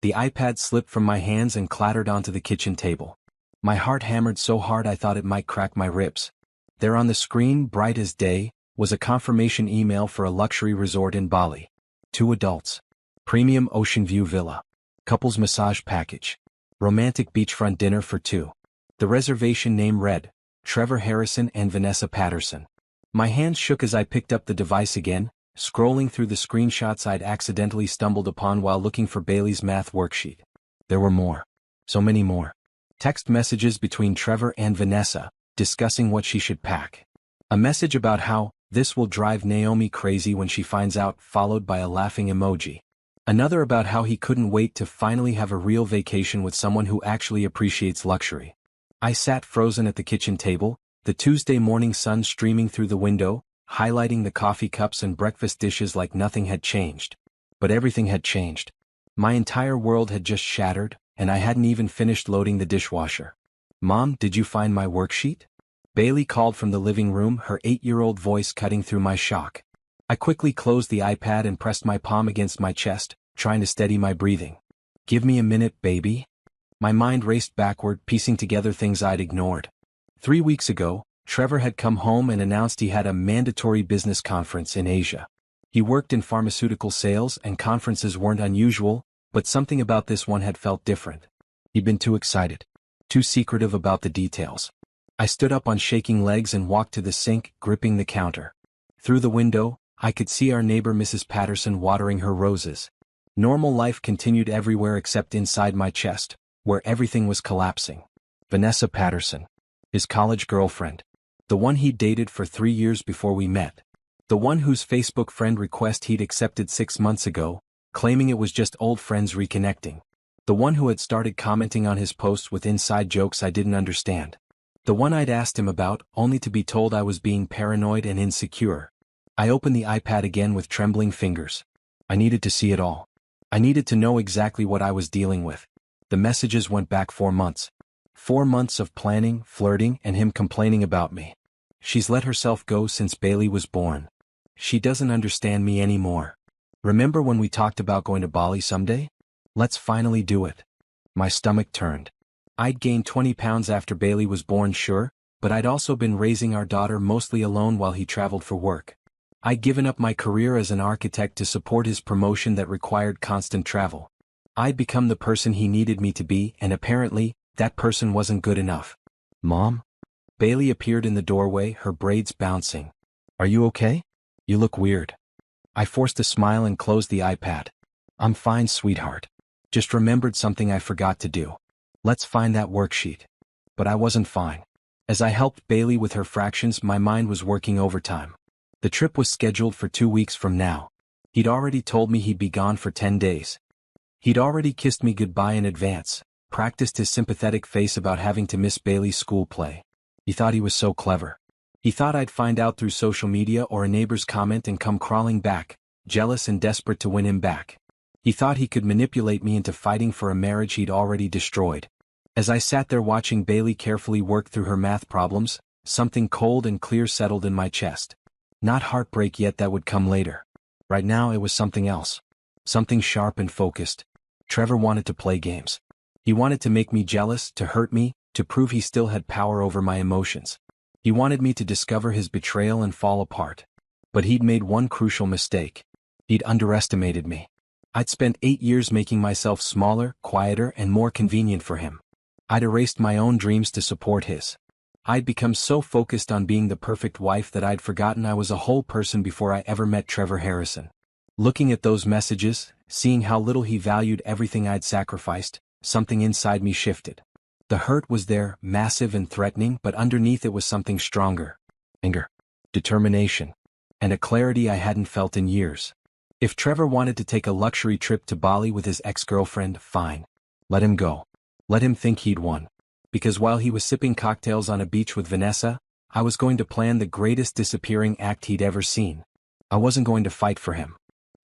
The iPad slipped from my hands and clattered onto the kitchen table. My heart hammered so hard I thought it might crack my ribs. There on the screen, bright as day, was a confirmation email for a luxury resort in Bali. 2 adults. Premium ocean view villa. Couples massage package. Romantic beachfront dinner for 2. The reservation name read, Trevor Harrison and Vanessa Patterson. My hands shook as I picked up the device again, scrolling through the screenshots I'd accidentally stumbled upon while looking for Bailey's math worksheet. There were more. So many more. Text messages between Trevor and Vanessa, discussing what she should pack. A message about how, this will drive Naomi crazy when she finds out, followed by a laughing emoji. Another about how he couldn't wait to finally have a real vacation with someone who actually appreciates luxury. I sat frozen at the kitchen table, the Tuesday morning sun streaming through the window, highlighting the coffee cups and breakfast dishes like nothing had changed. But everything had changed. My entire world had just shattered, and I hadn't even finished loading the dishwasher. Mom, did you find my worksheet? Bailey called from the living room, her 8-year-old voice cutting through my shock. I quickly closed the iPad and pressed my palm against my chest, trying to steady my breathing. Give me a minute, baby. My mind raced backward, piecing together things I'd ignored. 3 weeks ago, Trevor had come home and announced he had a mandatory business conference in Asia. He worked in pharmaceutical sales and conferences weren't unusual, but something about this one had felt different. He'd been too excited, too secretive about the details. I stood up on shaking legs and walked to the sink, gripping the counter. Through the window, I could see our neighbor Mrs. Patterson watering her roses. Normal life continued everywhere except inside my chest, where everything was collapsing. Vanessa Patterson. His college girlfriend. The one he'd dated for 3 years before we met. The one whose Facebook friend request he'd accepted 6 months ago, claiming it was just old friends reconnecting. The one who had started commenting on his posts with inside jokes I didn't understand. The one I'd asked him about, only to be told I was being paranoid and insecure. I opened the iPad again with trembling fingers. I needed to see it all. I needed to know exactly what I was dealing with. The messages went back 4 months. 4 months of planning, flirting, and him complaining about me. She's let herself go since Bailey was born. She doesn't understand me anymore. Remember when we talked about going to Bali someday? Let's finally do it. My stomach turned. I'd gained 20 pounds after Bailey was born, sure, but I'd also been raising our daughter mostly alone while he traveled for work. I'd given up my career as an architect to support his promotion that required constant travel. I'd become the person he needed me to be, and apparently, that person wasn't good enough. Mom? Bailey appeared in the doorway, her braids bouncing. Are you okay? You look weird. I forced a smile and closed the iPad. I'm fine, sweetheart. Just remembered something I forgot to do. Let's find that worksheet. But I wasn't fine. As I helped Bailey with her fractions, my mind was working overtime. The trip was scheduled for 2 weeks from now. He'd already told me he'd be gone for 10 days. He'd already kissed me goodbye in advance, practiced his sympathetic face about having to miss Bailey's school play. He thought he was so clever. He thought I'd find out through social media or a neighbor's comment and come crawling back, jealous and desperate to win him back. He thought he could manipulate me into fighting for a marriage he'd already destroyed. As I sat there watching Bailey carefully work through her math problems, something cold and clear settled in my chest. Not heartbreak yet, that would come later. Right now it was something else. Something sharp and focused. Trevor wanted to play games. He wanted to make me jealous, to hurt me, to prove he still had power over my emotions. He wanted me to discover his betrayal and fall apart. But he'd made one crucial mistake. He'd underestimated me. I'd spent 8 years making myself smaller, quieter, and more convenient for him. I'd erased my own dreams to support his. I'd become so focused on being the perfect wife that I'd forgotten I was a whole person before I ever met Trevor Harrison. Looking at those messages, seeing how little he valued everything I'd sacrificed, something inside me shifted. The hurt was there, massive and threatening, but underneath it was something stronger. Anger, determination, and a clarity I hadn't felt in years. If Trevor wanted to take a luxury trip to Bali with his ex-girlfriend, fine. Let him go. Let him think he'd won. Because while he was sipping cocktails on a beach with Vanessa, I was going to plan the greatest disappearing act he'd ever seen. I wasn't going to fight for him.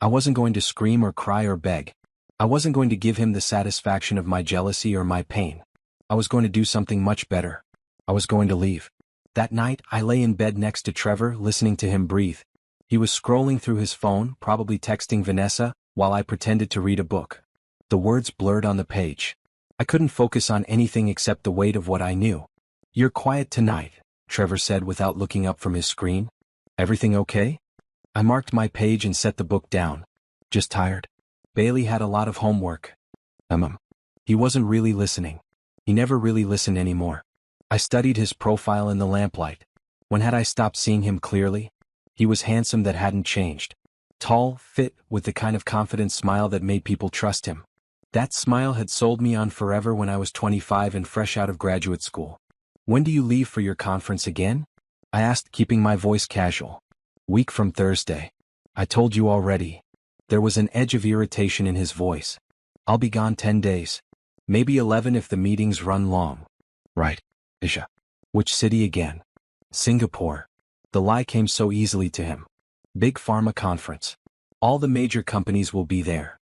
I wasn't going to scream or cry or beg. I wasn't going to give him the satisfaction of my jealousy or my pain. I was going to do something much better. I was going to leave. That night, I lay in bed next to Trevor, listening to him breathe. He was scrolling through his phone, probably texting Vanessa, while I pretended to read a book. The words blurred on the page. I couldn't focus on anything except the weight of what I knew. "You're quiet tonight," Trevor said without looking up from his screen. "Everything okay?" I marked my page and set the book down. "Just tired. Bailey had a lot of homework." He wasn't really listening. He never really listened anymore. I studied his profile in the lamplight. When had I stopped seeing him clearly? He was handsome, that hadn't changed. Tall, fit, with the kind of confident smile that made people trust him. That smile had sold me on forever when I was 25 and fresh out of graduate school. "When do you leave for your conference again?" I asked, keeping my voice casual. "Week from Thursday." "I told you already." There was an edge of irritation in his voice. "I'll be gone 10 days. Maybe 11 if the meetings run long." "Right. Isha." "Which city again?" "Singapore." The lie came so easily to him. "Big pharma conference. All the major companies will be there."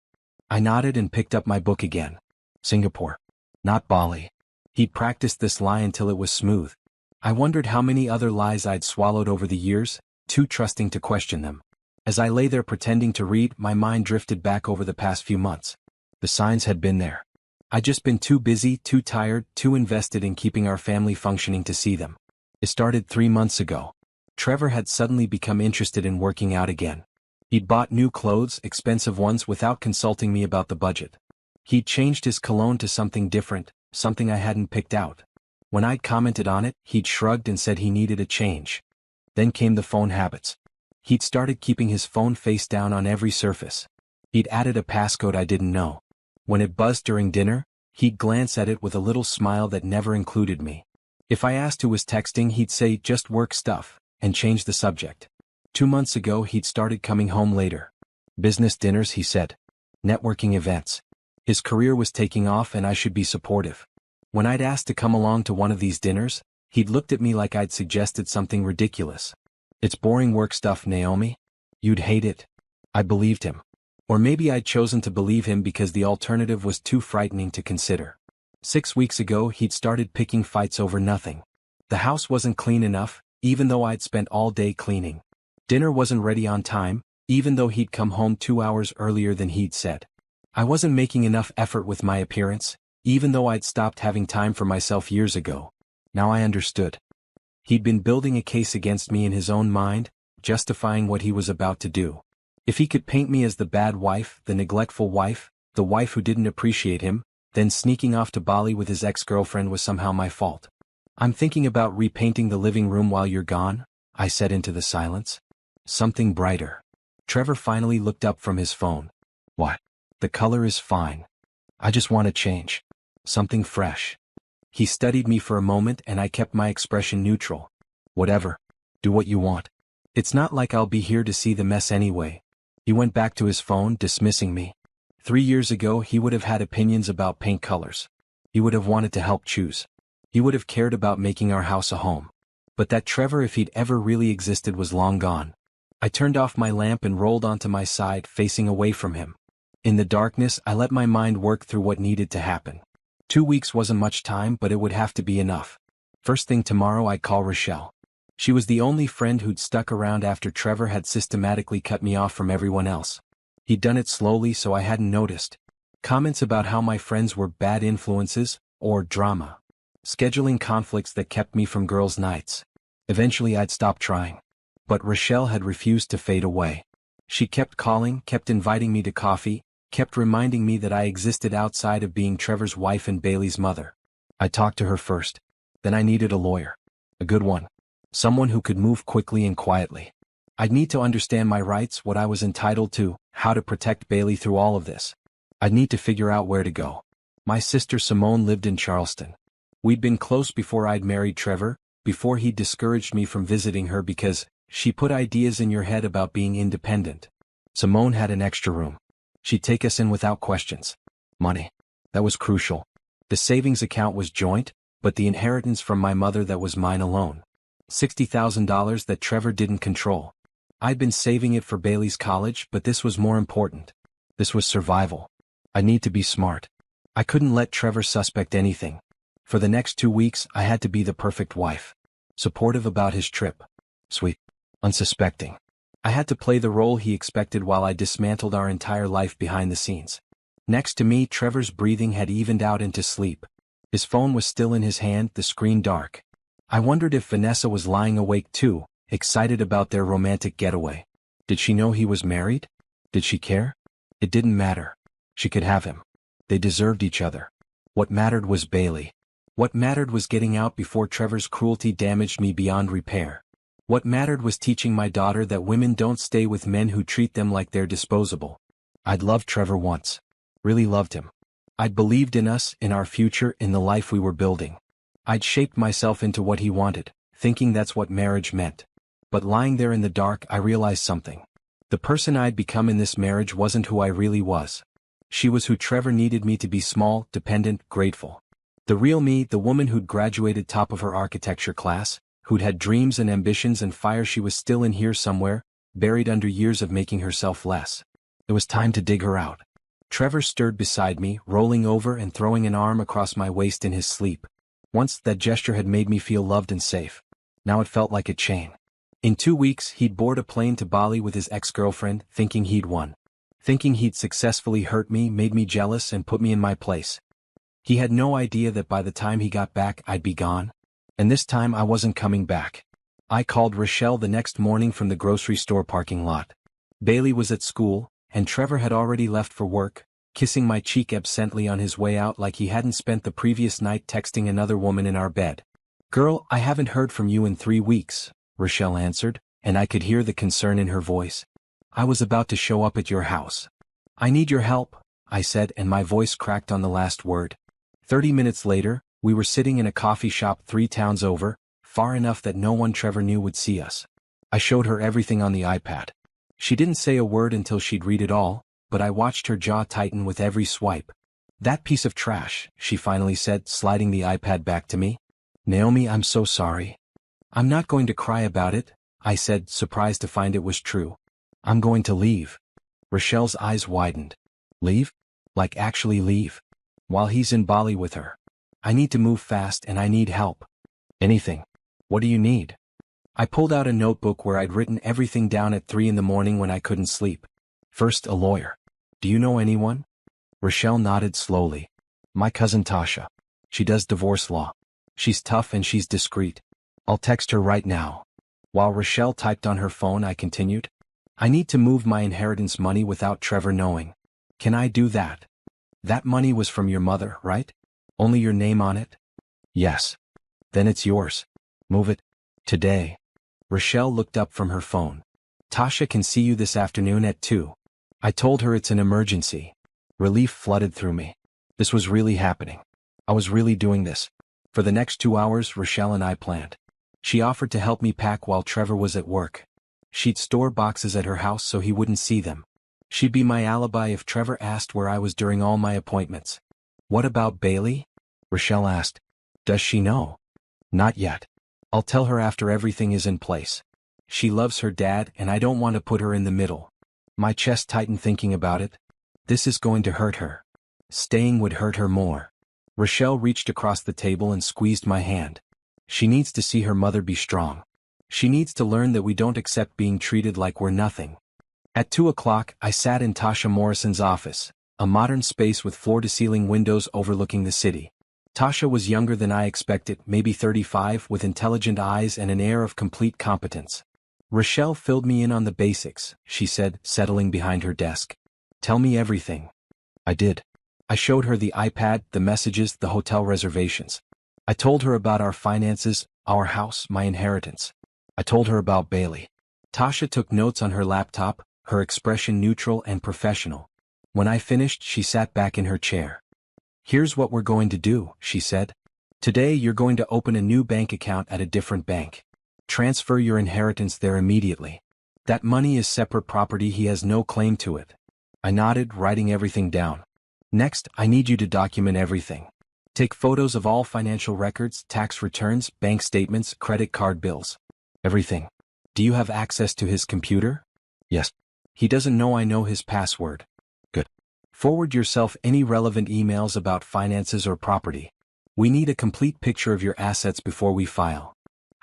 I nodded and picked up my book again. "Singapore. Not Bali." He'd practiced this lie until it was smooth. I wondered how many other lies I'd swallowed over the years, too trusting to question them. As I lay there pretending to read, my mind drifted back over the past few months. The signs had been there. I'd just been too busy, too tired, too invested in keeping our family functioning to see them. It started 3 months ago. Trevor had suddenly become interested in working out again. He'd bought new clothes, expensive ones, without consulting me about the budget. He'd changed his cologne to something different, something I hadn't picked out. When I'd commented on it, he'd shrugged and said he needed a change. Then came the phone habits. He'd started keeping his phone face down on every surface. He'd added a passcode I didn't know. When it buzzed during dinner, he'd glance at it with a little smile that never included me. If I asked who was texting, he'd say, "Just work stuff," and change the subject. 2 months ago, he'd started coming home later. "Business dinners," he said. "Networking events." His career was taking off and I should be supportive. When I'd asked to come along to one of these dinners, he'd looked at me like I'd suggested something ridiculous. "It's boring work stuff, Naomi. You'd hate it." I believed him. Or maybe I'd chosen to believe him because the alternative was too frightening to consider. 6 weeks ago, he'd started picking fights over nothing. The house wasn't clean enough, even though I'd spent all day cleaning. Dinner wasn't ready on time, even though he'd come home 2 hours earlier than he'd said. I wasn't making enough effort with my appearance, even though I'd stopped having time for myself years ago. Now I understood. He'd been building a case against me in his own mind, justifying what he was about to do. If he could paint me as the bad wife, the neglectful wife, the wife who didn't appreciate him, then sneaking off to Bali with his ex-girlfriend was somehow my fault. "I'm thinking about repainting the living room while you're gone," I said into the silence. "Something brighter." Trevor finally looked up from his phone. "What?" "The color is fine. I just want to change. Something fresh." He studied me for a moment and I kept my expression neutral. "Whatever. Do what you want. It's not like I'll be here to see the mess anyway." He went back to his phone, dismissing me. 3 years ago, he would have had opinions about paint colors. He would have wanted to help choose. He would have cared about making our house a home. But that Trevor, if he'd ever really existed, was long gone. I turned off my lamp and rolled onto my side, facing away from him. In the darkness, I let my mind work through what needed to happen. 2 weeks wasn't much time, but it would have to be enough. First thing tomorrow, I'd call Rochelle. She was the only friend who'd stuck around after Trevor had systematically cut me off from everyone else. He'd done it slowly so I hadn't noticed. Comments about how my friends were bad influences, or drama. Scheduling conflicts that kept me from girls' nights. Eventually I'd stop trying. But Rochelle had refused to fade away. She kept calling, kept inviting me to coffee, kept reminding me that I existed outside of being Trevor's wife and Bailey's mother. I talked to her first. Then I needed a lawyer. A good one. Someone who could move quickly and quietly. I'd need to understand my rights, what I was entitled to, how to protect Bailey through all of this. I'd need to figure out where to go. My sister Simone lived in Charleston. We'd been close before I'd married Trevor, before he'd discouraged me from visiting her because she put ideas in your head about being independent. Simone had an extra room. She'd take us in without questions. Money. That was crucial. The savings account was joint, but the inheritance from my mother, that was mine alone. $60,000 that Trevor didn't control. I'd been saving it for Bailey's college, but this was more important. This was survival. I need to be smart. I couldn't let Trevor suspect anything. For the next 2 weeks, I had to be the perfect wife. Supportive about his trip. Sweet. Unsuspecting. I had to play the role he expected while I dismantled our entire life behind the scenes. Next to me, Trevor's breathing had evened out into sleep. His phone was still in his hand, the screen dark. I wondered if Vanessa was lying awake too, excited about their romantic getaway. Did she know he was married? Did she care? It didn't matter. She could have him. They deserved each other. What mattered was Bailey. What mattered was getting out before Trevor's cruelty damaged me beyond repair. What mattered was teaching my daughter that women don't stay with men who treat them like they're disposable. I'd loved Trevor once. Really loved him. I'd believed in us, in our future, in the life we were building. I'd shaped myself into what he wanted, thinking that's what marriage meant. But lying there in the dark, I realized something. The person I'd become in this marriage wasn't who I really was. She was who Trevor needed me to be: small, dependent, grateful. The real me, the woman who'd graduated top of her architecture class, who'd had dreams and ambitions and fire, she was still in here somewhere, buried under years of making herself less. It was time to dig her out. Trevor stirred beside me, rolling over and throwing an arm across my waist in his sleep. Once that gesture had made me feel loved and safe. Now it felt like a chain. In 2 weeks, he'd board a plane to Bali with his ex-girlfriend, thinking he'd won. Thinking he'd successfully hurt me, made me jealous, and put me in my place. He had no idea that by the time he got back, I'd be gone. And this time I wasn't coming back. I called Rochelle the next morning from the grocery store parking lot. Bailey was at school, and Trevor had already left for work, kissing my cheek absently on his way out like he hadn't spent the previous night texting another woman in our bed. "Girl, I haven't heard from you in 3 weeks, Rochelle answered, and I could hear the concern in her voice. "I was about to show up at your house. I need your help," I said, and my voice cracked on the last word. 30 minutes later, we were sitting in a coffee shop 3 towns over, far enough that no one Trevor knew would see us. I showed her everything on the iPad. She didn't say a word until she'd read it all, but I watched her jaw tighten with every swipe. "That piece of trash," she finally said, sliding the iPad back to me. "Naomi, I'm so sorry." "I'm not going to cry about it," I said, surprised to find it was true. "I'm going to leave." Rochelle's eyes widened. "Leave? Like actually leave? While he's in Bali with her? I need to move fast and I need help." "Anything. What do you need?" I pulled out a notebook where I'd written everything down at 3 in the morning when I couldn't sleep. "First, a lawyer. Do you know anyone?" Rochelle nodded slowly. "My cousin Tasha. She does divorce law. She's tough and she's discreet. I'll text her right now." While Rochelle typed on her phone, I continued. "I need to move my inheritance money without Trevor knowing. Can I do that?" "That money was from your mother, right? Only your name on it?" "Yes." "Then it's yours. Move it. Today." Rochelle looked up from her phone. "Tasha can see you this afternoon at 2. I told her it's an emergency." Relief flooded through me. This was really happening. I was really doing this. For the next 2 hours, Rochelle and I planned. She offered to help me pack while Trevor was at work. She'd store boxes at her house so he wouldn't see them. She'd be my alibi if Trevor asked where I was during all my appointments. "What about Bailey?" Rochelle asked. "Does she know?" "Not yet. I'll tell her after everything is in place. She loves her dad and I don't want to put her in the middle." My chest tightened thinking about it. This is going to hurt her. Staying would hurt her more. Rochelle reached across the table and squeezed my hand. "She needs to see her mother be strong. She needs to learn that we don't accept being treated like we're nothing." At 2 o'clock, I sat in Tasha Morrison's office, a modern space with floor-to-ceiling windows overlooking the city. Tasha was younger than I expected, maybe 35, with intelligent eyes and an air of complete competence. "Rochelle filled me in on the basics," she said, settling behind her desk. "Tell me everything." I did. I showed her the iPad, the messages, the hotel reservations. I told her about our finances, our house, my inheritance. I told her about Bailey. Tasha took notes on her laptop, her expression neutral and professional. When I finished, she sat back in her chair. "Here's what we're going to do," she said. "Today you're going to open a new bank account at a different bank. Transfer your inheritance there immediately. That money is separate property, he has no claim to it." I nodded, writing everything down. "Next, I need you to document everything. Take photos of all financial records, tax returns, bank statements, credit card bills. Everything. Do you have access to his computer?" "Yes." "He doesn't know I know his password." "Good." "Forward yourself any relevant emails about finances or property. We need a complete picture of your assets before we file."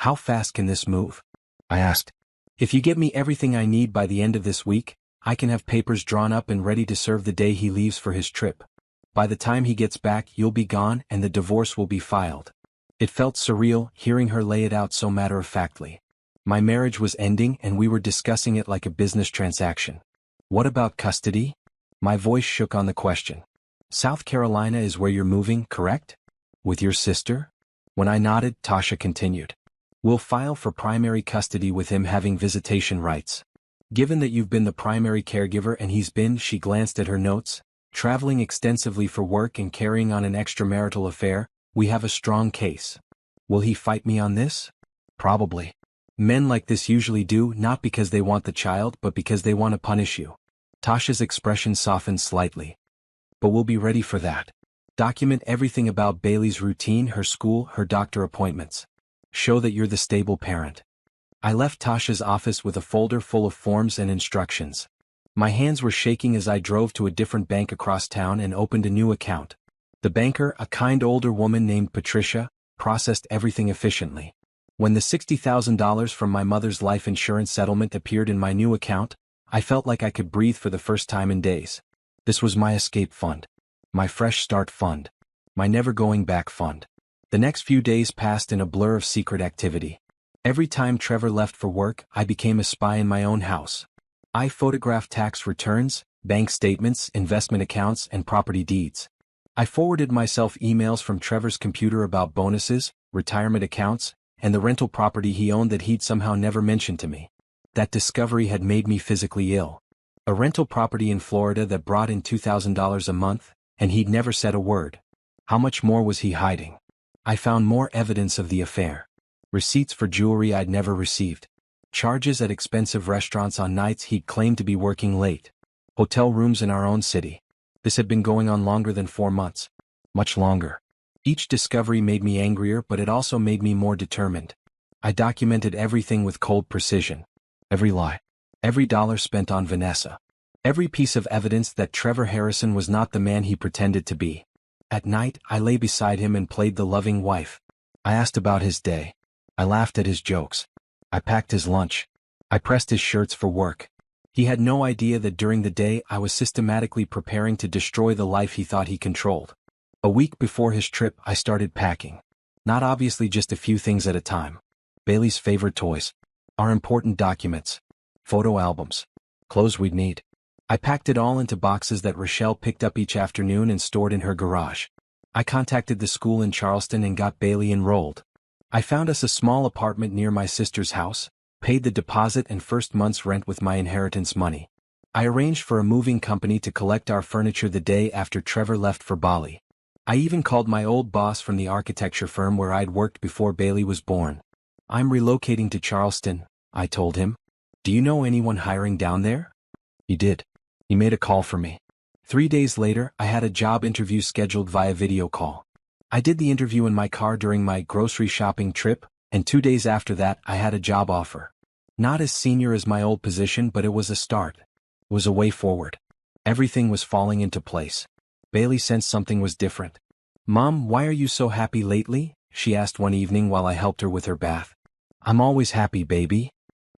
"How fast can this move?" I asked. "If you get me everything I need by the end of this week, I can have papers drawn up and ready to serve the day he leaves for his trip. By the time he gets back, you'll be gone and the divorce will be filed. It felt surreal, hearing her lay it out so matter-of-factly. My marriage was ending and we were discussing it like a business transaction. What about custody? My voice shook on the question. South Carolina is where you're moving, correct? With your sister? When I nodded, Tasha continued. We'll file for primary custody with him having visitation rights. Given that you've been the primary caregiver and he's been, she glanced at her notes, traveling extensively for work and carrying on an extramarital affair, we have a strong case. Will he fight me on this? Probably. Men like this usually do, not because they want the child but because they want to punish you. Tasha's expression softened slightly. But we'll be ready for that. Document everything about Bailey's routine, her school, her doctor appointments. Show that you're the stable parent. I left Tasha's office with a folder full of forms and instructions. My hands were shaking as I drove to a different bank across town and opened a new account. The banker, a kind older woman named Patricia, processed everything efficiently. When the $60,000 from my mother's life insurance settlement appeared in my new account, I felt like I could breathe for the first time in days. This was my escape fund. My fresh start fund. My never going back fund. The next few days passed in a blur of secret activity. Every time Trevor left for work, I became a spy in my own house. I photographed tax returns, bank statements, investment accounts, and property deeds. I forwarded myself emails from Trevor's computer about bonuses, retirement accounts, and the rental property he owned that he'd somehow never mentioned to me. That discovery had made me physically ill. A rental property in Florida that brought in $2,000 a month, and he'd never said a word. How much more was he hiding? I found more evidence of the affair. Receipts for jewelry I'd never received. Charges at expensive restaurants on nights he'd claimed to be working late. Hotel rooms in our own city. This had been going on longer than 4 months. Much longer. Each discovery made me angrier, but it also made me more determined. I documented everything with cold precision. Every lie. Every dollar spent on Vanessa. Every piece of evidence that Trevor Harrison was not the man he pretended to be. At night, I lay beside him and played the loving wife. I asked about his day. I laughed at his jokes. I packed his lunch. I pressed his shirts for work. He had no idea that during the day I was systematically preparing to destroy the life he thought he controlled. A week before his trip, I started packing. Not obviously just a few things at a time. Bailey's favorite toys. Our important documents. Photo albums. Clothes we'd need. I packed it all into boxes that Rochelle picked up each afternoon and stored in her garage. I contacted the school in Charleston and got Bailey enrolled. I found us a small apartment near my sister's house, paid the deposit and first month's rent with my inheritance money. I arranged for a moving company to collect our furniture the day after Trevor left for Bali. I even called my old boss from the architecture firm where I'd worked before Bailey was born. I'm relocating to Charleston, I told him. Do you know anyone hiring down there? He did. He made a call for me. 3 days later, I had a job interview scheduled via video call. I did the interview in my car during my grocery shopping trip, and 2 days after that I had a job offer. Not as senior as my old position, but it was a start. It was a way forward. Everything was falling into place. Bailey sensed something was different. Mom, why are you so happy lately? She asked one evening while I helped her with her bath. I'm always happy, baby.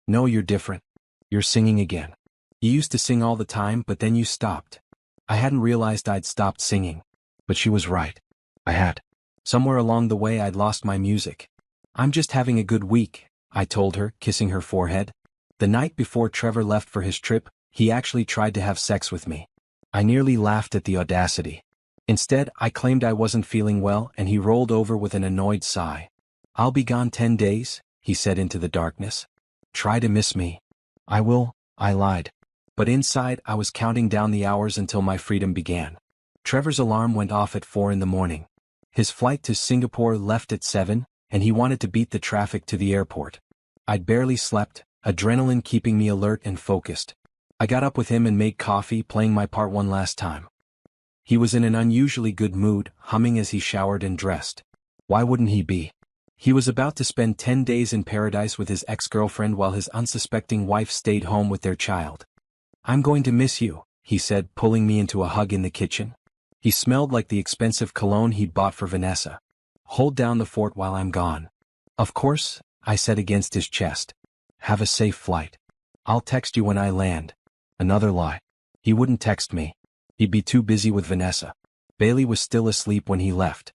No, you're different. You're singing again. You used to sing all the time, but then you stopped. I hadn't realized I'd stopped singing. But she was right. I had. Somewhere along the way I'd lost my music. I'm just having a good week, I told her, kissing her forehead. The night before Trevor left for his trip, he actually tried to have sex with me. I nearly laughed at the audacity. Instead, I claimed I wasn't feeling well and he rolled over with an annoyed sigh. I'll be gone 10 days, he said into the darkness. Try to miss me. I will, I lied. But inside I was counting down the hours until my freedom began. Trevor's alarm went off at 4 in the morning. His flight to Singapore left at 7, and he wanted to beat the traffic to the airport. I'd barely slept, adrenaline keeping me alert and focused. I got up with him and made coffee, playing my part one last time. He was in an unusually good mood, humming as he showered and dressed. Why wouldn't he be? He was about to spend 10 days in paradise with his ex-girlfriend while his unsuspecting wife stayed home with their child. I'm going to miss you, he said, pulling me into a hug in the kitchen. He smelled like the expensive cologne he'd bought for Vanessa. Hold down the fort while I'm gone. Of course, I said against his chest. Have a safe flight. I'll text you when I land. Another lie. He wouldn't text me. He'd be too busy with Vanessa. Bailey was still asleep when he left.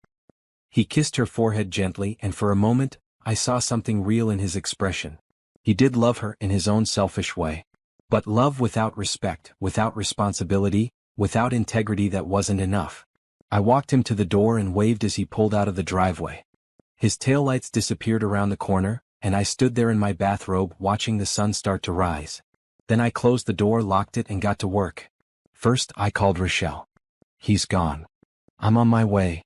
He kissed her forehead gently, and for a moment, I saw something real in his expression. He did love her in his own selfish way. But love without respect, without responsibility, without integrity, that wasn't enough. I walked him to the door and waved as he pulled out of the driveway. His taillights disappeared around the corner, and I stood there in my bathrobe watching the sun start to rise. Then I closed the door, locked it, and got to work. First, I called Rochelle. He's gone. I'm on my way.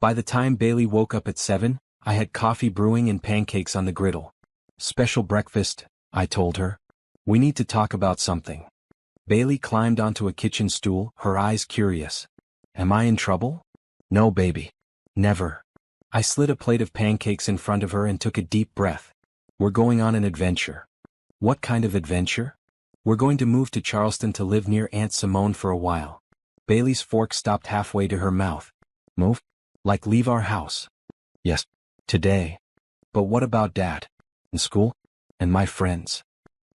By the time Bailey woke up at 7, I had coffee brewing and pancakes on the griddle. Special breakfast, I told her. We need to talk about something. Bailey climbed onto a kitchen stool, her eyes curious. Am I in trouble? No, baby. Never. I slid a plate of pancakes in front of her and took a deep breath. We're going on an adventure. What kind of adventure? We're going to move to Charleston to live near Aunt Simone for a while. Bailey's fork stopped halfway to her mouth. Move? Like leave our house? Yes. Today. But what about Dad? And school? And my friends?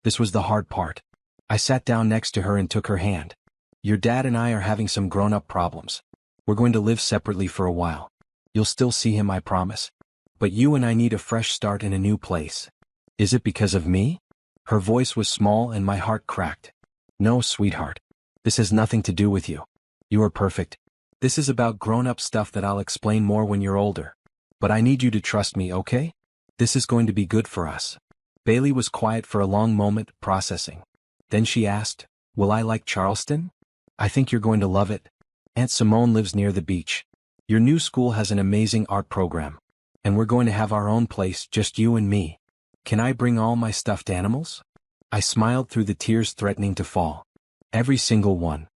This was the hard part. I sat down next to her and took her hand. Your dad and I are having some grown-up problems. We're going to live separately for a while. You'll still see him, I promise. But you and I need a fresh start in a new place. Is it because of me? Her voice was small and my heart cracked. No, sweetheart. This has nothing to do with you. You are perfect. This is about grown-up stuff that I'll explain more when you're older. But I need you to trust me, okay? This is going to be good for us. Bailey was quiet for a long moment, processing. Then she asked, will I like Charleston? I think you're going to love it. Aunt Simone lives near the beach. Your new school has an amazing art program. And we're going to have our own place, just you and me. Can I bring all my stuffed animals? I smiled through the tears threatening to fall. Every single one.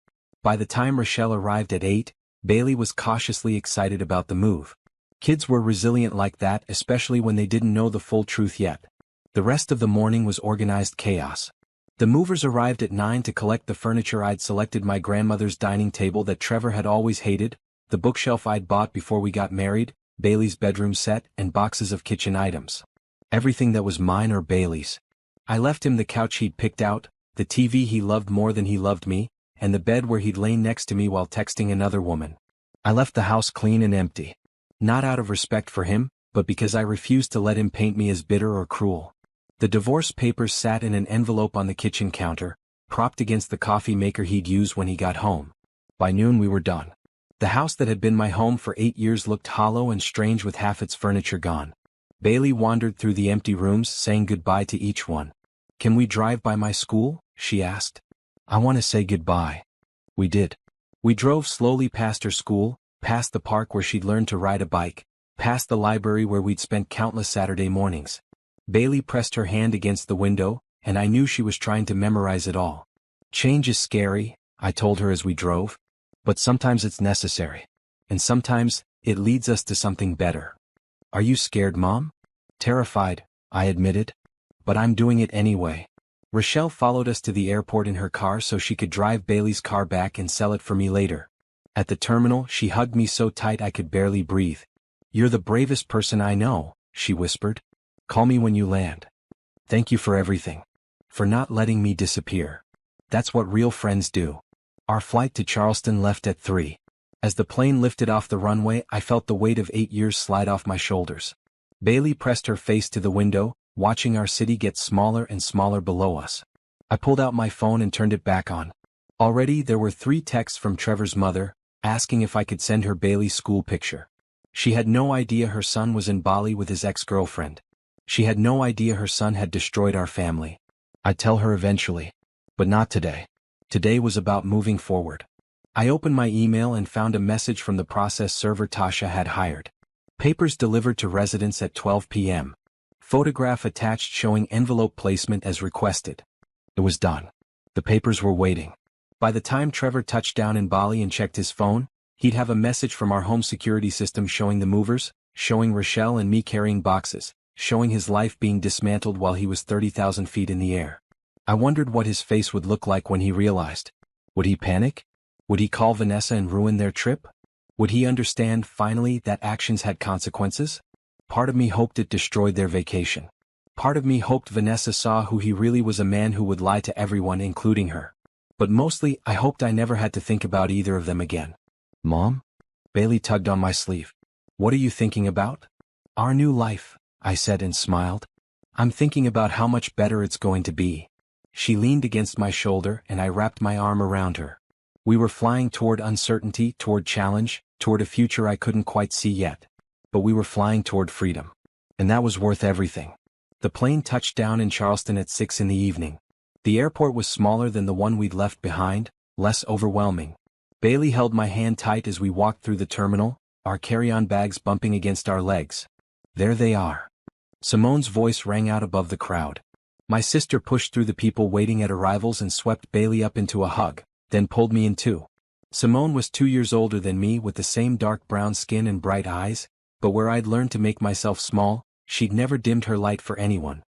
By the time Rochelle arrived at 8, Bailey was cautiously excited about the move. Kids were resilient like that, especially when they didn't know the full truth yet. The rest of the morning was organized chaos. The movers arrived at 9 to collect the furniture. I'd selected my grandmother's dining table that Trevor had always hated, the bookshelf I'd bought before we got married, Bailey's bedroom set, and boxes of kitchen items. Everything that was mine or Bailey's. I left him the couch he'd picked out, the TV he loved more than he loved me, and the bed where he'd lain next to me while texting another woman. I left the house clean and empty. Not out of respect for him, but because I refused to let him paint me as bitter or cruel. The divorce papers sat in an envelope on the kitchen counter, propped against the coffee maker he'd use when he got home. By noon we were done. The house that had been my home for 8 years looked hollow and strange with half its furniture gone. Bailey wandered through the empty rooms, saying goodbye to each one. Can we drive by my school? She asked. I want to say goodbye. We did. We drove slowly past her school, past the park where she'd learned to ride a bike, past the library where we'd spent countless Saturday mornings. Bailey pressed her hand against the window, and I knew she was trying to memorize it all. Change is scary, I told her as we drove. But sometimes it's necessary. And sometimes, it leads us to something better. Are you scared, Mom? Terrified, I admitted. But I'm doing it anyway. Rochelle followed us to the airport in her car so she could drive Bailey's car back and sell it for me later. At the terminal, she hugged me so tight I could barely breathe. You're the bravest person I know, she whispered. Call me when you land. Thank you for everything. For not letting me disappear. That's what real friends do. Our flight to Charleston left at 3. As the plane lifted off the runway, I felt the weight of 8 years slide off my shoulders. Bailey pressed her face to the window, watching our city get smaller and smaller below us. I pulled out my phone and turned it back on. Already there were 3 texts from Trevor's mother, asking if I could send her Bailey's school picture. She had no idea her son was in Bali with his ex-girlfriend. She had no idea her son had destroyed our family. I'd tell her eventually. But not today. Today was about moving forward. I opened my email and found a message from the process server Tasha had hired. Papers delivered to residents at 12 p.m. Photograph attached showing envelope placement as requested. It was done. The papers were waiting. By the time Trevor touched down in Bali and checked his phone, he'd have a message from our home security system showing the movers, showing Rochelle and me carrying boxes, showing his life being dismantled while he was 30,000 feet in the air. I wondered what his face would look like when he realized. Would he panic? Would he call Vanessa and ruin their trip? Would he understand finally that actions had consequences? Part of me hoped it destroyed their vacation. Part of me hoped Vanessa saw who he really was, a man who would lie to everyone, including her. But mostly, I hoped I never had to think about either of them again. Mom? Bailey tugged on my sleeve. What are you thinking about? Our new life, I said and smiled. I'm thinking about how much better it's going to be. She leaned against my shoulder and I wrapped my arm around her. We were flying toward uncertainty, toward challenge, toward a future I couldn't quite see yet. But we were flying toward freedom. And that was worth everything. The plane touched down in Charleston at 6 in the evening. The airport was smaller than the one we'd left behind, less overwhelming. Bailey held my hand tight as we walked through the terminal, our carry-on bags bumping against our legs. There they are. Simone's voice rang out above the crowd. My sister pushed through the people waiting at arrivals and swept Bailey up into a hug, then pulled me in too. Simone was 2 years older than me with the same dark brown skin and bright eyes, but where I'd learned to make myself small, she'd never dimmed her light for anyone.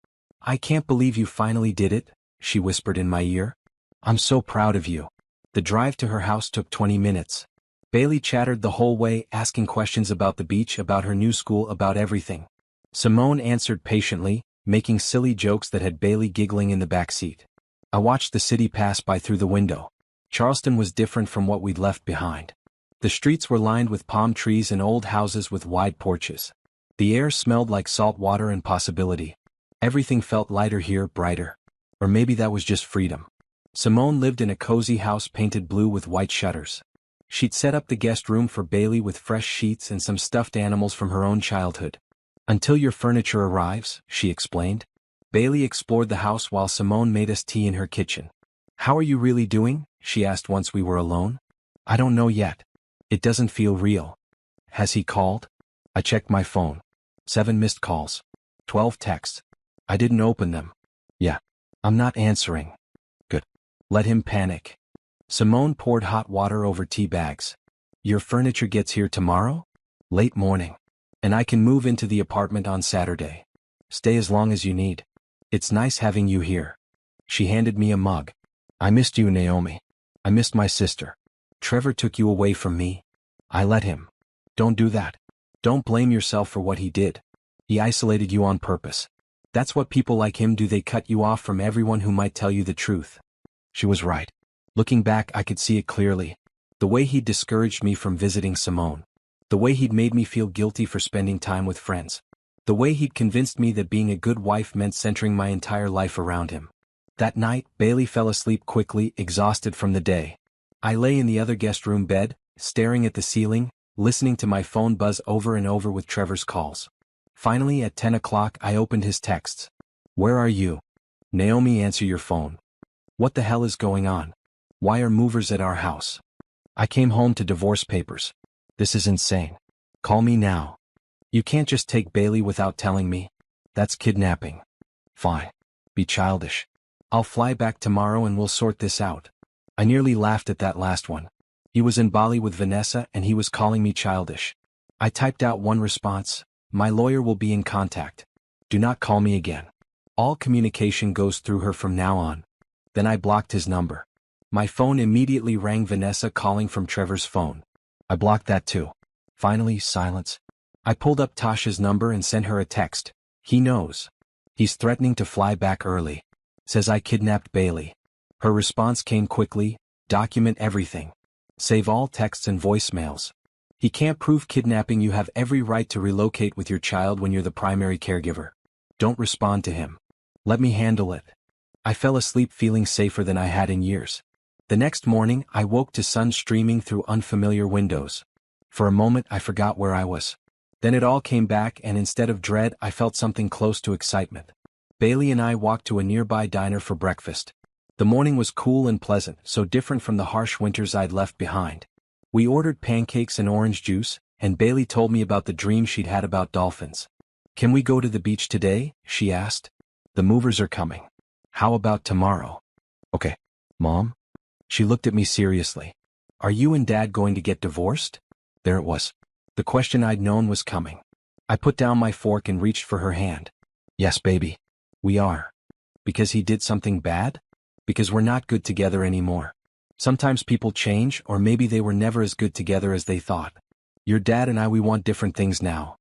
I can't believe you finally did it, she whispered in my ear. I'm so proud of you. The drive to her house took 20 minutes. Bailey chattered the whole way, asking questions about the beach, about her new school, about everything. Simone answered patiently, making silly jokes that had Bailey giggling in the back seat. I watched the city pass by through the window. Charleston was different from what we'd left behind. The streets were lined with palm trees and old houses with wide porches. The air smelled like salt water and possibility. Everything felt lighter here, brighter. Or maybe that was just freedom. Simone lived in a cozy house painted blue with white shutters. She'd set up the guest room for Bailey with fresh sheets and some stuffed animals from her own childhood. Until your furniture arrives, she explained. Bailey explored the house while Simone made us tea in her kitchen. How are you really doing? She asked once we were alone. I don't know yet. It doesn't feel real. Has he called? I checked my phone. 7 missed calls. 12 texts. I didn't open them. Yeah. I'm not answering. Good. Let him panic. Simone poured hot water over tea bags. Your furniture gets here tomorrow? Late morning. And I can move into the apartment on Saturday. Stay as long as you need. It's nice having you here. She handed me a mug. I missed you, Naomi. I missed my sister. Trevor took you away from me. I let him. Don't do that. Don't blame yourself for what he did. He isolated you on purpose. That's what people like him do. They cut you off from everyone who might tell you the truth. She was right. Looking back, I could see it clearly. The way he'd discouraged me from visiting Simone. The way he'd made me feel guilty for spending time with friends. The way he'd convinced me that being a good wife meant centering my entire life around him. That night, Bailey fell asleep quickly, exhausted from the day. I lay in the other guest room bed, staring at the ceiling, listening to my phone buzz over and over with Trevor's calls. Finally, at 10 o'clock, I opened his texts. Where are you? Naomi, answer your phone. What the hell is going on? Why are movers at our house? I came home to divorce papers. This is insane. Call me now. You can't just take Bailey without telling me. That's kidnapping. Fine. Be childish. I'll fly back tomorrow and we'll sort this out. I nearly laughed at that last one. He was in Bali with Vanessa and he was calling me childish. I typed out one response. My lawyer will be in contact. Do not call me again. All communication goes through her from now on. Then I blocked his number. My phone immediately rang. Vanessa calling from Trevor's phone. I blocked that too. Finally, silence. I pulled up Tasha's number and sent her a text. He knows. He's threatening to fly back early. Says I kidnapped Bailey. Her response came quickly. Document everything. Save all texts and voicemails. He can't prove kidnapping. You have every right to relocate with your child when you're the primary caregiver. Don't respond to him. Let me handle it. I fell asleep feeling safer than I had in years. The next morning, I woke to sun streaming through unfamiliar windows. For a moment, I forgot where I was. Then it all came back, and instead of dread, I felt something close to excitement. Bailey and I walked to a nearby diner for breakfast. The morning was cool and pleasant, so different from the harsh winters I'd left behind. We ordered pancakes and orange juice, and Bailey told me about the dream she'd had about dolphins. Can we go to the beach today? She asked. The movers are coming. How about tomorrow? Okay. Mom? She looked at me seriously. Are you and Dad going to get divorced? There it was. The question I'd known was coming. I put down my fork and reached for her hand. Yes, baby. We are. Because he did something bad? Because we're not good together anymore. Sometimes people change, or maybe they were never as good together as they thought. Your dad and I, we want different things now.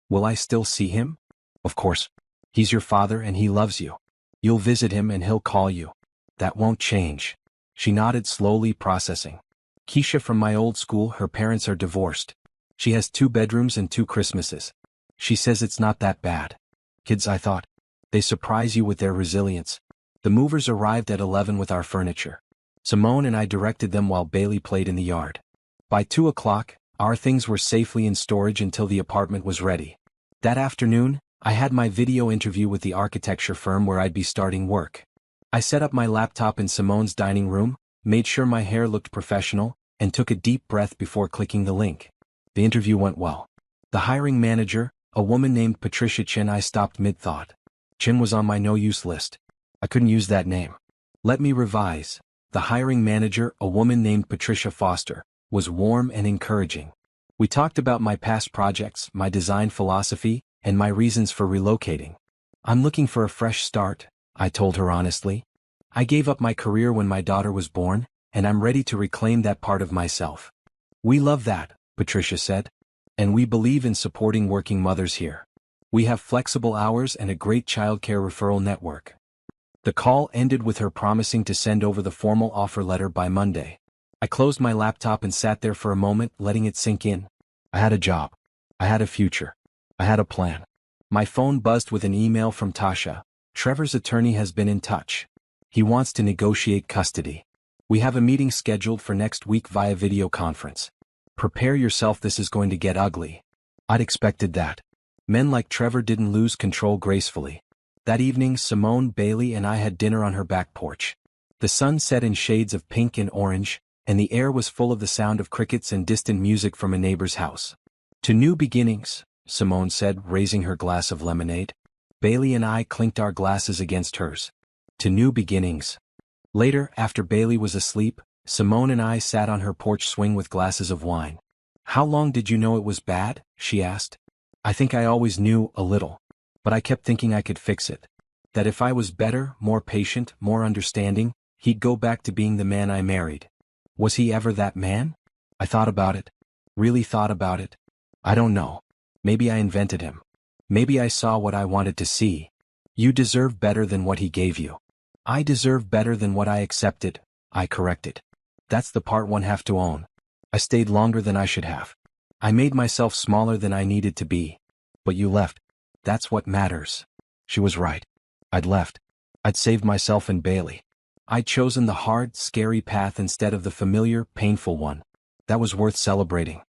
Will I still see him? Of course. He's your father and he loves you. You'll visit him and he'll call you. That won't change. She nodded slowly, processing. Keisha from my old school, her parents are divorced. She has 2 bedrooms and 2 Christmases. She says it's not that bad. Kids, I thought. They surprise you with their resilience. The movers arrived at 11 with our furniture. Simone and I directed them while Bailey played in the yard. By 2 o'clock, our things were safely in storage until the apartment was ready. That afternoon, I had my video interview with the architecture firm where I'd be starting work. I set up my laptop in Simone's dining room, made sure my hair looked professional, and took a deep breath before clicking the link. The interview went well. The hiring manager, a woman named Patricia Chin, I stopped mid-thought. Chin was on my no-use list. I couldn't use that name. Let me revise. The hiring manager, a woman named Patricia Foster, was warm and encouraging. We talked about my past projects, my design philosophy, and my reasons for relocating. I'm looking for a fresh start, I told her honestly. I gave up my career when my daughter was born, and I'm ready to reclaim that part of myself. We love that, Patricia said. And we believe in supporting working mothers here. We have flexible hours and a great childcare referral network. The call ended with her promising to send over the formal offer letter by Monday. I closed my laptop and sat there for a moment, letting it sink in. I had a job. I had a future. I had a plan. My phone buzzed with an email from Tasha. Trevor's attorney has been in touch. He wants to negotiate custody. We have a meeting scheduled for next week via video conference. Prepare yourself, this is going to get ugly. I'd expected that. Men like Trevor didn't lose control gracefully. That evening, Simone, Bailey, and I had dinner on her back porch. The sun set in shades of pink and orange, and the air was full of the sound of crickets and distant music from a neighbor's house. To new beginnings, Simone said, raising her glass of lemonade. Bailey and I clinked our glasses against hers. To new beginnings. Later, after Bailey was asleep, Simone and I sat on her porch swing with glasses of wine. How long did you know it was bad? She asked. I think I always knew a little. But I kept thinking I could fix it. That if I was better, more patient, more understanding, he'd go back to being the man I married. Was he ever that man? I thought about it. Really thought about it. I don't know. Maybe I invented him. Maybe I saw what I wanted to see. You deserve better than what he gave you. I deserve better than what I accepted, I corrected. That's the part one have to own. I stayed longer than I should have. I made myself smaller than I needed to be. But you left. That's what matters. She was right. I'd left. I'd saved myself and Bailey. I'd chosen the hard, scary path instead of the familiar, painful one. That was worth celebrating.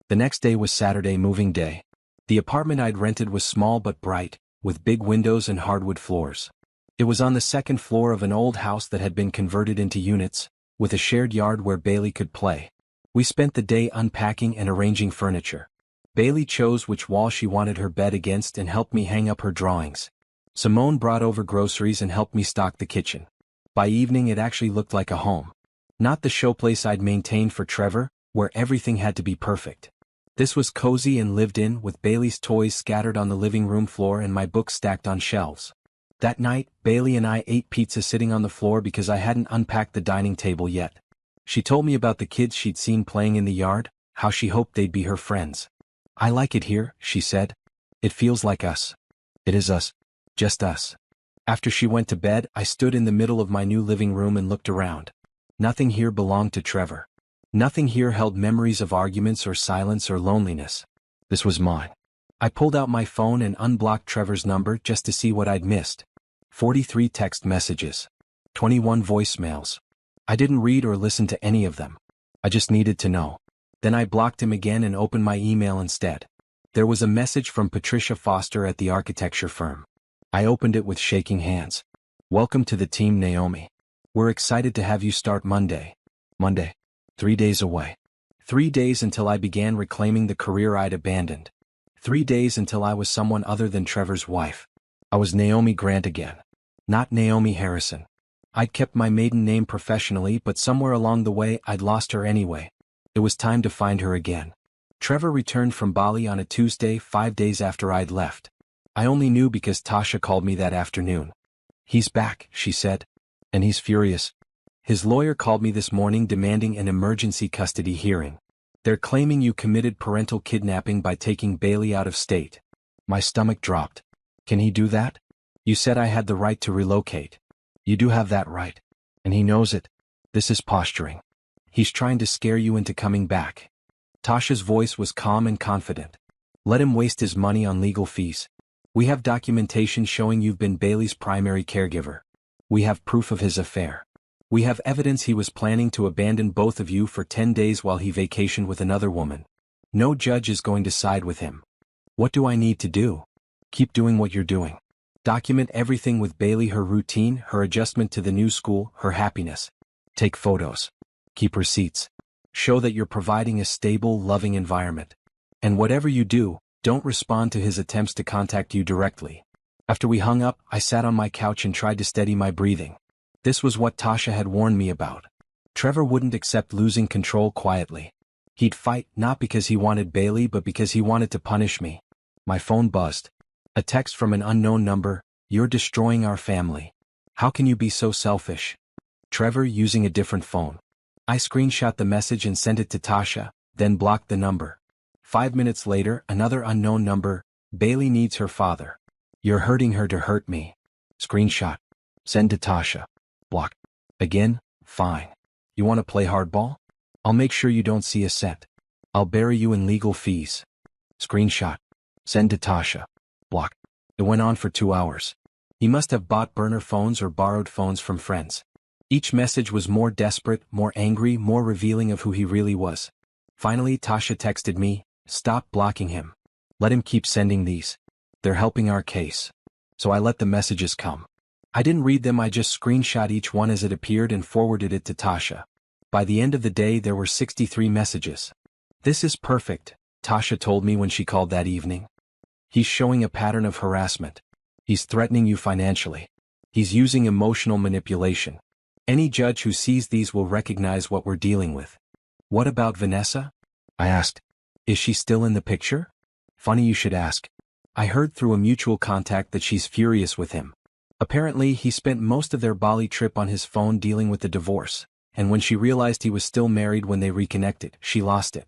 The next day was Saturday, moving day. The apartment I'd rented was small but bright, with big windows and hardwood floors. It was on the second floor of an old house that had been converted into units, with a shared yard where Bailey could play. We spent the day unpacking and arranging furniture. Bailey chose which wall she wanted her bed against and helped me hang up her drawings. Simone brought over groceries and helped me stock the kitchen. By evening it actually looked like a home. Not the showplace I'd maintained for Trevor, where everything had to be perfect. This was cozy and lived in, with Bailey's toys scattered on the living room floor and my books stacked on shelves. That night, Bailey and I ate pizza sitting on the floor because I hadn't unpacked the dining table yet. She told me about the kids she'd seen playing in the yard, how she hoped they'd be her friends. I like it here, she said. It feels like us. It is us. Just us. After she went to bed, I stood in the middle of my new living room and looked around. Nothing here belonged to Trevor. Nothing here held memories of arguments or silence or loneliness. This was mine. I pulled out my phone and unblocked Trevor's number just to see what I'd missed. 43 text messages. 21 voicemails. I didn't read or listen to any of them. I just needed to know. Then I blocked him again and opened my email instead. There was a message from Patricia Foster at the architecture firm. I opened it with shaking hands. Welcome to the team, Naomi. We're excited to have you start Monday. Monday. 3 days away. 3 days until I began reclaiming the career I'd abandoned. 3 days until I was someone other than Trevor's wife. I was Naomi Grant again. Not Naomi Harrison. I'd kept my maiden name professionally, but somewhere along the way I'd lost her anyway. It was time to find her again. Trevor returned from Bali on a Tuesday, 5 days after I'd left. I only knew because Tasha called me that afternoon. He's back, she said. And he's furious. His lawyer called me this morning demanding an emergency custody hearing. They're claiming you committed parental kidnapping by taking Bailey out of state. My stomach dropped. Can he do that? You said I had the right to relocate. You do have that right. And he knows it. This is posturing. He's trying to scare you into coming back. Tasha's voice was calm and confident. Let him waste his money on legal fees. We have documentation showing you've been Bailey's primary caregiver. We have proof of his affair. We have evidence he was planning to abandon both of you for 10 days while he vacationed with another woman. No judge is going to side with him. What do I need to do? Keep doing what you're doing. Document everything with Bailey, her routine, her adjustment to the new school, her happiness. Take photos. Keep receipts. Show that you're providing a stable, loving environment. And whatever you do, don't respond to his attempts to contact you directly. After we hung up, I sat on my couch and tried to steady my breathing. This was what Tasha had warned me about. Trevor wouldn't accept losing control quietly. He'd fight, not because he wanted Bailey but because he wanted to punish me. My phone buzzed. A text from an unknown number: "You're destroying our family. How can you be so selfish?" Trevor using a different phone. I screenshot the message and sent it to Tasha, then blocked the number. 5 minutes later, another unknown number: "Bailey needs her father. You're hurting her to hurt me." Screenshot. Send to Tasha. Block. Again, fine. You want to play hardball? I'll make sure you don't see a cent. I'll bury you in legal fees. Screenshot. Send to Tasha. Block. It went on for 2 hours. He must have bought burner phones or borrowed phones from friends. Each message was more desperate, more angry, more revealing of who he really was. Finally, Tasha texted me, "Stop blocking him. Let him keep sending these. They're helping our case." So I let the messages come. I didn't read them, I just screenshot each one as it appeared and forwarded it to Tasha. By the end of the day there were 63 messages. "This is perfect," Tasha told me when she called that evening. "He's showing a pattern of harassment. He's threatening you financially. He's using emotional manipulation. Any judge who sees these will recognize what we're dealing with." "What about Vanessa?" I asked. "Is she still in the picture?" "Funny you should ask. I heard through a mutual contact that she's furious with him. Apparently he spent most of their Bali trip on his phone dealing with the divorce, and when she realized he was still married when they reconnected, she lost it.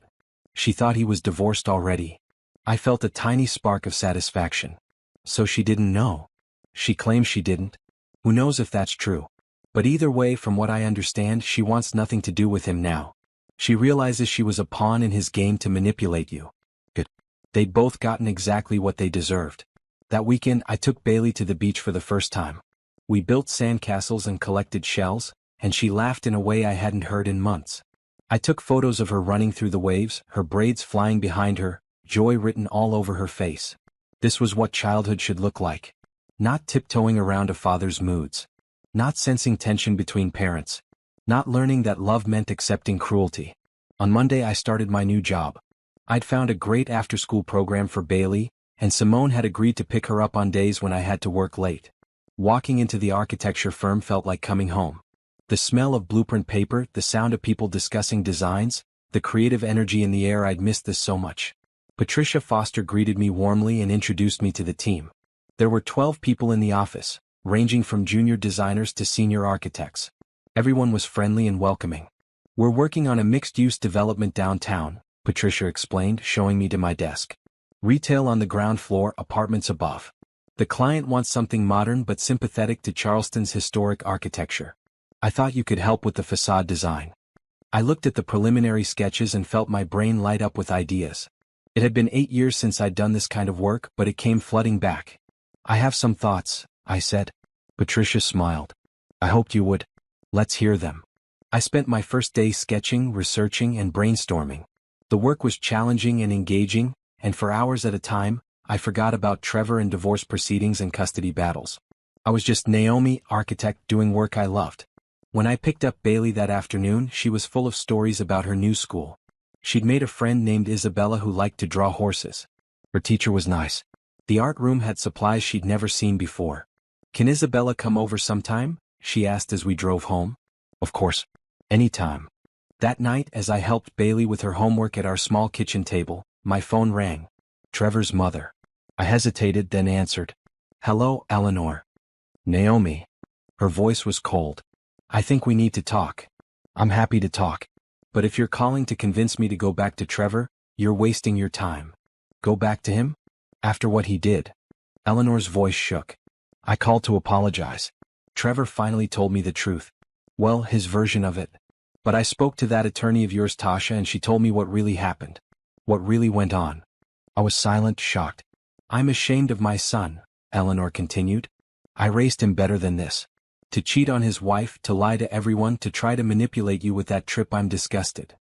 She thought he was divorced already." I felt a tiny spark of satisfaction. So she didn't know. She claims she didn't. Who knows if that's true. But either way, from what I understand, she wants nothing to do with him now. She realizes she was a pawn in his game to manipulate you. Good. They'd both gotten exactly what they deserved. That weekend, I took Bailey to the beach for the first time. We built sandcastles and collected shells, and she laughed in a way I hadn't heard in months. I took photos of her running through the waves, her braids flying behind her, joy written all over her face. This was what childhood should look like. Not tiptoeing around a father's moods. Not sensing tension between parents. Not learning that love meant accepting cruelty. On Monday I started my new job. I'd found a great after-school program for Bailey, and Simone had agreed to pick her up on days when I had to work late. Walking into the architecture firm felt like coming home. The smell of blueprint paper, the sound of people discussing designs, the creative energy in the air, I'd missed this so much. Patricia Foster greeted me warmly and introduced me to the team. There were 12 people in the office, ranging from junior designers to senior architects. Everyone was friendly and welcoming. "We're working on a mixed-use development downtown," Patricia explained, showing me to my desk. "Retail on the ground floor, apartments above. The client wants something modern but sympathetic to Charleston's historic architecture. I thought you could help with the facade design." I looked at the preliminary sketches and felt my brain light up with ideas. It had been 8 years since I'd done this kind of work, but it came flooding back. "I have some thoughts," I said. Patricia smiled. "I hoped you would. Let's hear them." I spent my first day sketching, researching, and brainstorming. The work was challenging and engaging, and for hours at a time, I forgot about Trevor and divorce proceedings and custody battles. I was just Naomi, architect, doing work I loved. When I picked up Bailey that afternoon, she was full of stories about her new school. She'd made a friend named Isabella who liked to draw horses. Her teacher was nice. The art room had supplies she'd never seen before. "Can Isabella come over sometime?" she asked as we drove home. "Of course. Anytime." That night, as I helped Bailey with her homework at our small kitchen table, my phone rang. Trevor's mother. I hesitated, then answered. "Hello, Eleanor." "Naomi." Her voice was cold. "I think we need to talk." "I'm happy to talk. But if you're calling to convince me to go back to Trevor, you're wasting your time." "Go back to him? After what he did?" Eleanor's voice shook. "I called to apologize. Trevor finally told me the truth. Well, his version of it. But I spoke to that attorney of yours, Tasha, and she told me what really happened. What really went on. I was silent, shocked. I'm ashamed of my son, Eleanor continued. I raised him better than this. To cheat on his wife, to lie to everyone, to try to manipulate you with that trip, I'm disgusted.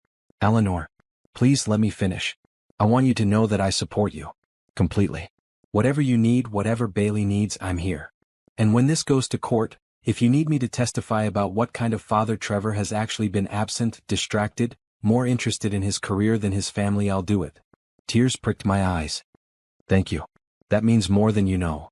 Eleanor, please let me finish. I want you to know that I support you. Completely. Whatever you need, whatever Bailey needs, I'm here. And when this goes to court, if you need me to testify about what kind of father Trevor has actually been, absent, distracted, more interested in his career than his family, I'll do it. Tears pricked my eyes. Thank you. That means more than you know.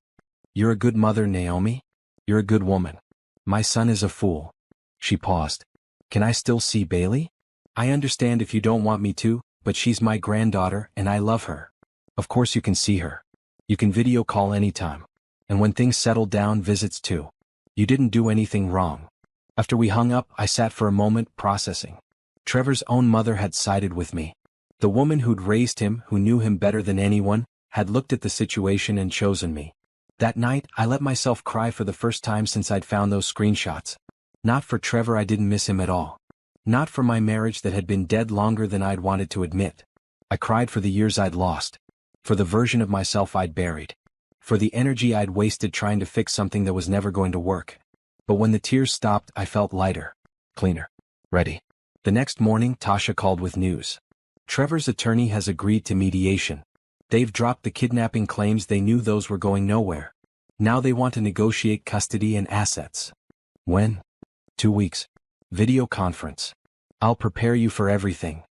You're a good mother, Naomi. You're a good woman. My son is a fool. She paused. Can I still see Bailey? I understand if you don't want me to, but she's my granddaughter and I love her. Of course you can see her. You can video call anytime. And when things settle down, visits too. You didn't do anything wrong. After we hung up, I sat for a moment, processing. Trevor's own mother had sided with me. The woman who'd raised him, who knew him better than anyone, had looked at the situation and chosen me. That night, I let myself cry for the first time since I'd found those screenshots. Not for Trevor, I didn't miss him at all. Not for my marriage that had been dead longer than I'd wanted to admit. I cried for the years I'd lost. For the version of myself I'd buried. For the energy I'd wasted trying to fix something that was never going to work. But when the tears stopped, I felt lighter. Cleaner. Ready. The next morning, Tasha called with news. Trevor's attorney has agreed to mediation. They've dropped the kidnapping claims. They knew those were going nowhere. Now they want to negotiate custody and assets. When? 2 weeks. Video conference. I'll prepare you for everything.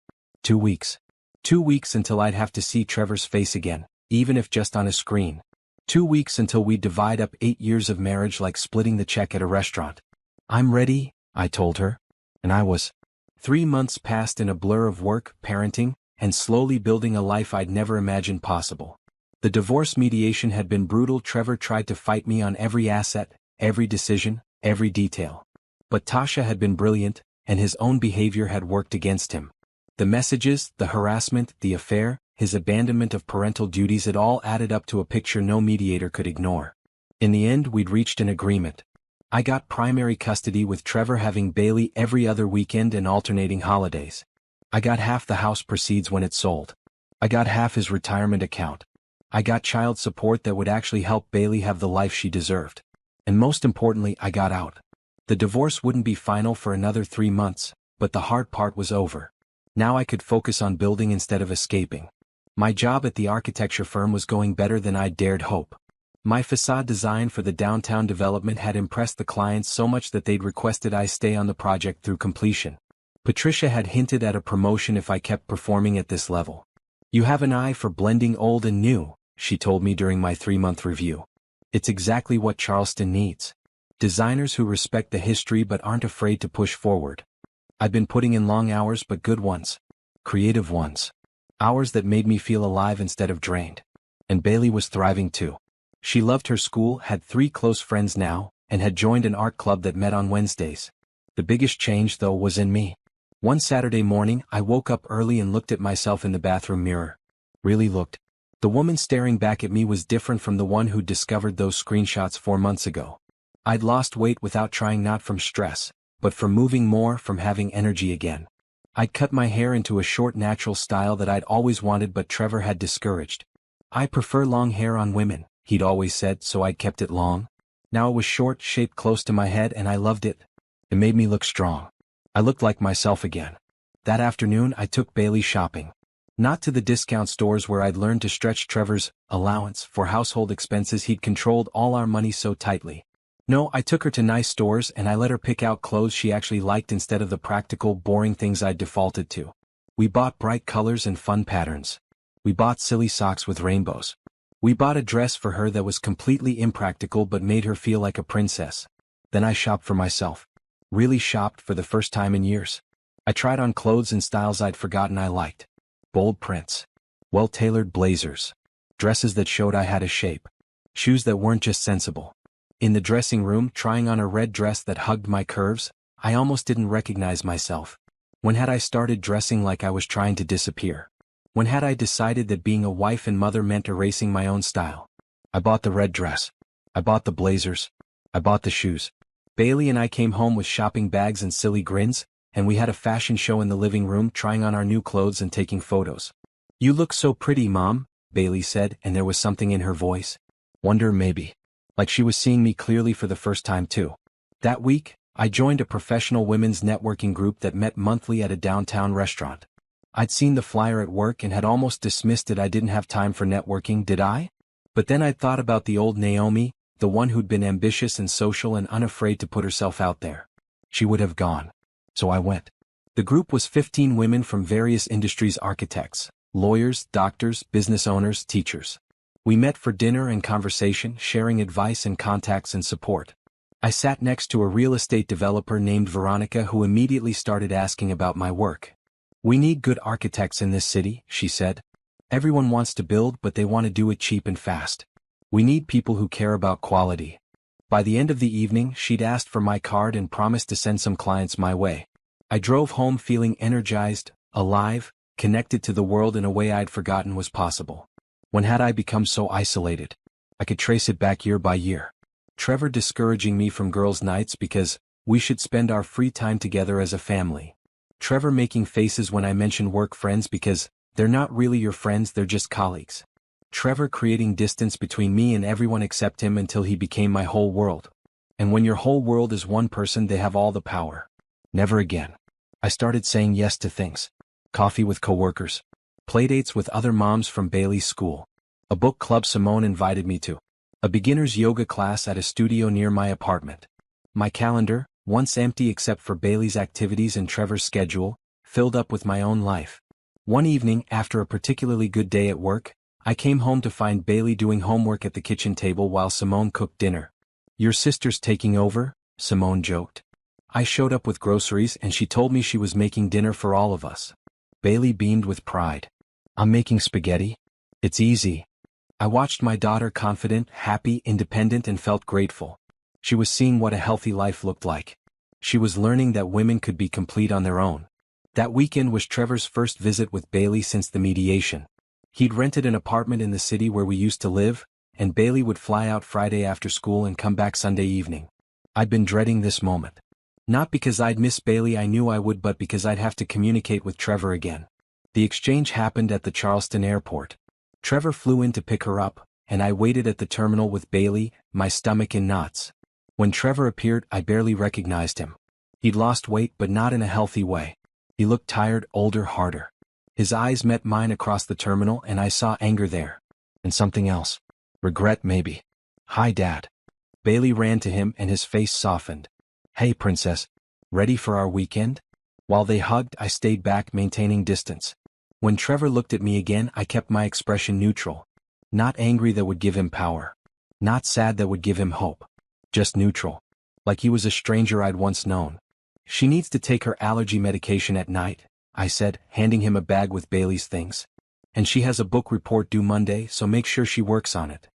2 weeks. 2 weeks until I'd have to see Trevor's face again, even if just on a screen. 2 weeks until we'd divide up 8 years of marriage like splitting the check at a restaurant. I'm ready, I told her. And I was. 3 months passed in a blur of work, parenting, and slowly building a life I'd never imagined possible. The divorce mediation had been brutal. Trevor tried to fight me on every asset, every decision, every detail. But Tasha had been brilliant, and his own behavior had worked against him. The messages, the harassment, the affair, his abandonment of parental duties, it all added up to a picture no mediator could ignore. In the end, we'd reached an agreement. I got primary custody with Trevor having Bailey every other weekend and alternating holidays. I got half the house proceeds when it sold. I got half his retirement account. I got child support that would actually help Bailey have the life she deserved. And most importantly, I got out. The divorce wouldn't be final for another 3 months, but the hard part was over. Now I could focus on building instead of escaping. My job at the architecture firm was going better than I'd dared hope. My facade design for the downtown development had impressed the clients so much that they'd requested I stay on the project through completion. Patricia had hinted at a promotion if I kept performing at this level. You have an eye for blending old and new, she told me during my 3-month review. It's exactly what Charleston needs. Designers who respect the history but aren't afraid to push forward. I'd been putting in long hours, but good ones. Creative ones. Hours that made me feel alive instead of drained. And Bailey was thriving too. She loved her school, had 3 close friends now, and had joined an art club that met on Wednesdays. The biggest change, though, was in me. One Saturday morning, I woke up early and looked at myself in the bathroom mirror. Really looked. The woman staring back at me was different from the one who'd discovered those screenshots 4 months ago. I'd lost weight without trying, not from stress, but from moving more, from having energy again. I'd cut my hair into a short natural style that I'd always wanted, but Trevor had discouraged. I prefer long hair on women, he'd always said, so I'd kept it long. Now it was short, shaped close to my head, and I loved it. It made me look strong. I looked like myself again. That afternoon I took Bailey shopping. Not to the discount stores where I'd learned to stretch Trevor's allowance for household expenses. He'd controlled all our money so tightly. No, I took her to nice stores and I let her pick out clothes she actually liked instead of the practical, boring things I'd defaulted to. We bought bright colors and fun patterns. We bought silly socks with rainbows. We bought a dress for her that was completely impractical but made her feel like a princess. Then I shopped for myself. Really shopped for the first time in years. I tried on clothes and styles I'd forgotten I liked. Bold prints. Well-tailored blazers. Dresses that showed I had a shape. Shoes that weren't just sensible. In the dressing room, trying on a red dress that hugged my curves, I almost didn't recognize myself. When had I started dressing like I was trying to disappear? When had I decided that being a wife and mother meant erasing my own style? I bought the red dress. I bought the blazers. I bought the shoes. Bailey and I came home with shopping bags and silly grins, and we had a fashion show in the living room trying on our new clothes and taking photos. "You look so pretty, Mom," Bailey said, and there was something in her voice. Wonder maybe. Like she was seeing me clearly for the first time too. That week, I joined a professional women's networking group that met monthly at a downtown restaurant. I'd seen the flyer at work and had almost dismissed it. I didn't have time for networking, did I? But then I'd thought about the old Naomi, the one who'd been ambitious and social and unafraid to put herself out there. She would have gone. So I went. The group was 15 women from various industries: architects, lawyers, doctors, business owners, teachers. We met for dinner and conversation, sharing advice and contacts and support. I sat next to a real estate developer named Veronica who immediately started asking about my work. "We need good architects in this city," she said. "Everyone wants to build, but they want to do it cheap and fast. We need people who care about quality." By the end of the evening, she'd asked for my card and promised to send some clients my way. I drove home feeling energized, alive, connected to the world in a way I'd forgotten was possible. When had I become so isolated? I could trace it back year by year. Trevor discouraging me from girls' nights because we should spend our free time together as a family. Trevor making faces when I mention work friends because they're not really your friends, they're just colleagues. Trevor creating distance between me and everyone except him until he became my whole world. And when your whole world is one person, they have all the power. Never again. I started saying yes to things. Coffee with coworkers. Playdates with other moms from Bailey's school. A book club Simone invited me to. A beginner's yoga class at a studio near my apartment. My calendar, once empty except for Bailey's activities and Trevor's schedule, filled up with my own life. One evening, after a particularly good day at work, I came home to find Bailey doing homework at the kitchen table while Simone cooked dinner. "Your sister's taking over?" Simone joked. I showed up with groceries and she told me she was making dinner for all of us. Bailey beamed with pride. "I'm making spaghetti. It's easy." I watched my daughter confident, happy, independent, and felt grateful. She was seeing what a healthy life looked like. She was learning that women could be complete on their own. That weekend was Trevor's first visit with Bailey since the mediation. He'd rented an apartment in the city where we used to live, and Bailey would fly out Friday after school and come back Sunday evening. I'd been dreading this moment. Not because I'd miss Bailey, I knew I would, but because I'd have to communicate with Trevor again. The exchange happened at the Charleston airport. Trevor flew in to pick her up, and I waited at the terminal with Bailey, my stomach in knots. When Trevor appeared, I barely recognized him. He'd lost weight, but not in a healthy way. He looked tired, older, harder. His eyes met mine across the terminal and I saw anger there. And something else. Regret maybe. "Hi, Dad." Bailey ran to him and his face softened. "Hey, Princess. Ready for our weekend?" While they hugged, I stayed back, maintaining distance. When Trevor looked at me again, I kept my expression neutral. Not angry that would give him power. Not sad that would give him hope. Just neutral. Like he was a stranger I'd once known. "She needs to take her allergy medication at night," I said, handing him a bag with Bailey's things. "And she has a book report due Monday, so make sure she works on it."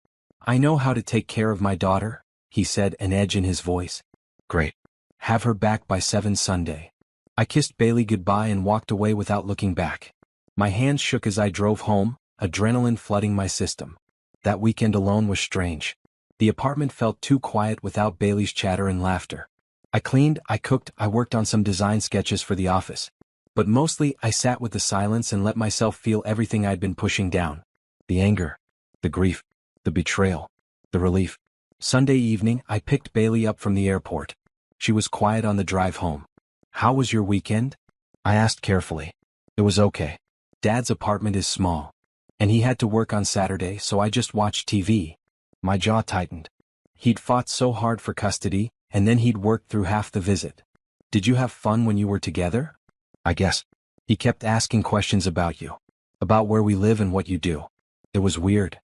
"I know how to take care of my daughter," he said, an edge in his voice. "Great. Have her back by 7 Sunday." I kissed Bailey goodbye and walked away without looking back. My hands shook as I drove home, adrenaline flooding my system. That weekend alone was strange. The apartment felt too quiet without Bailey's chatter and laughter. I cleaned, I cooked, I worked on some design sketches for the office. But mostly, I sat with the silence and let myself feel everything I'd been pushing down. The anger, the grief, the betrayal, the relief. Sunday evening, I picked Bailey up from the airport. She was quiet on the drive home. "How was your weekend?" I asked carefully. "It was okay. Dad's apartment is small. And he had to work on Saturday, so I just watched TV." My jaw tightened. He'd fought so hard for custody, and then he'd worked through half the visit. "Did you have fun when you were together?" "I guess." He kept asking questions about you. About where we live and what you do. It was weird.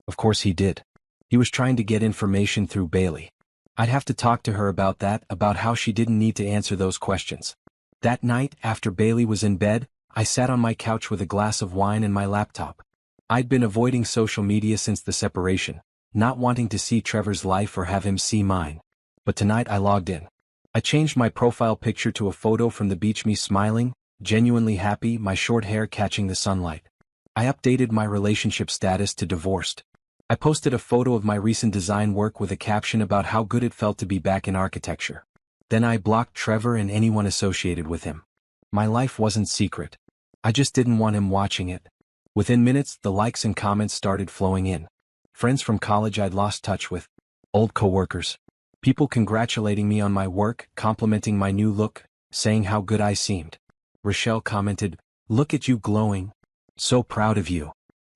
Of course he did. He was trying to get information through Bailey. I'd have to talk to her about that, about how she didn't need to answer those questions. That night, after Bailey was in bed, I sat on my couch with a glass of wine and my laptop. I'd been avoiding social media since the separation, not wanting to see Trevor's life or have him see mine. But tonight I logged in. I changed my profile picture to a photo from the beach, me smiling, genuinely happy, my short hair catching the sunlight. I updated my relationship status to divorced. I posted a photo of my recent design work with a caption about how good it felt to be back in architecture. Then I blocked Trevor and anyone associated with him. My life wasn't secret. I just didn't want him watching it. Within minutes, the likes and comments started flowing in. Friends from college I'd lost touch with. Old coworkers. People congratulating me on my work, complimenting my new look, saying how good I seemed. Rochelle commented, "Look at you glowing. So proud of you."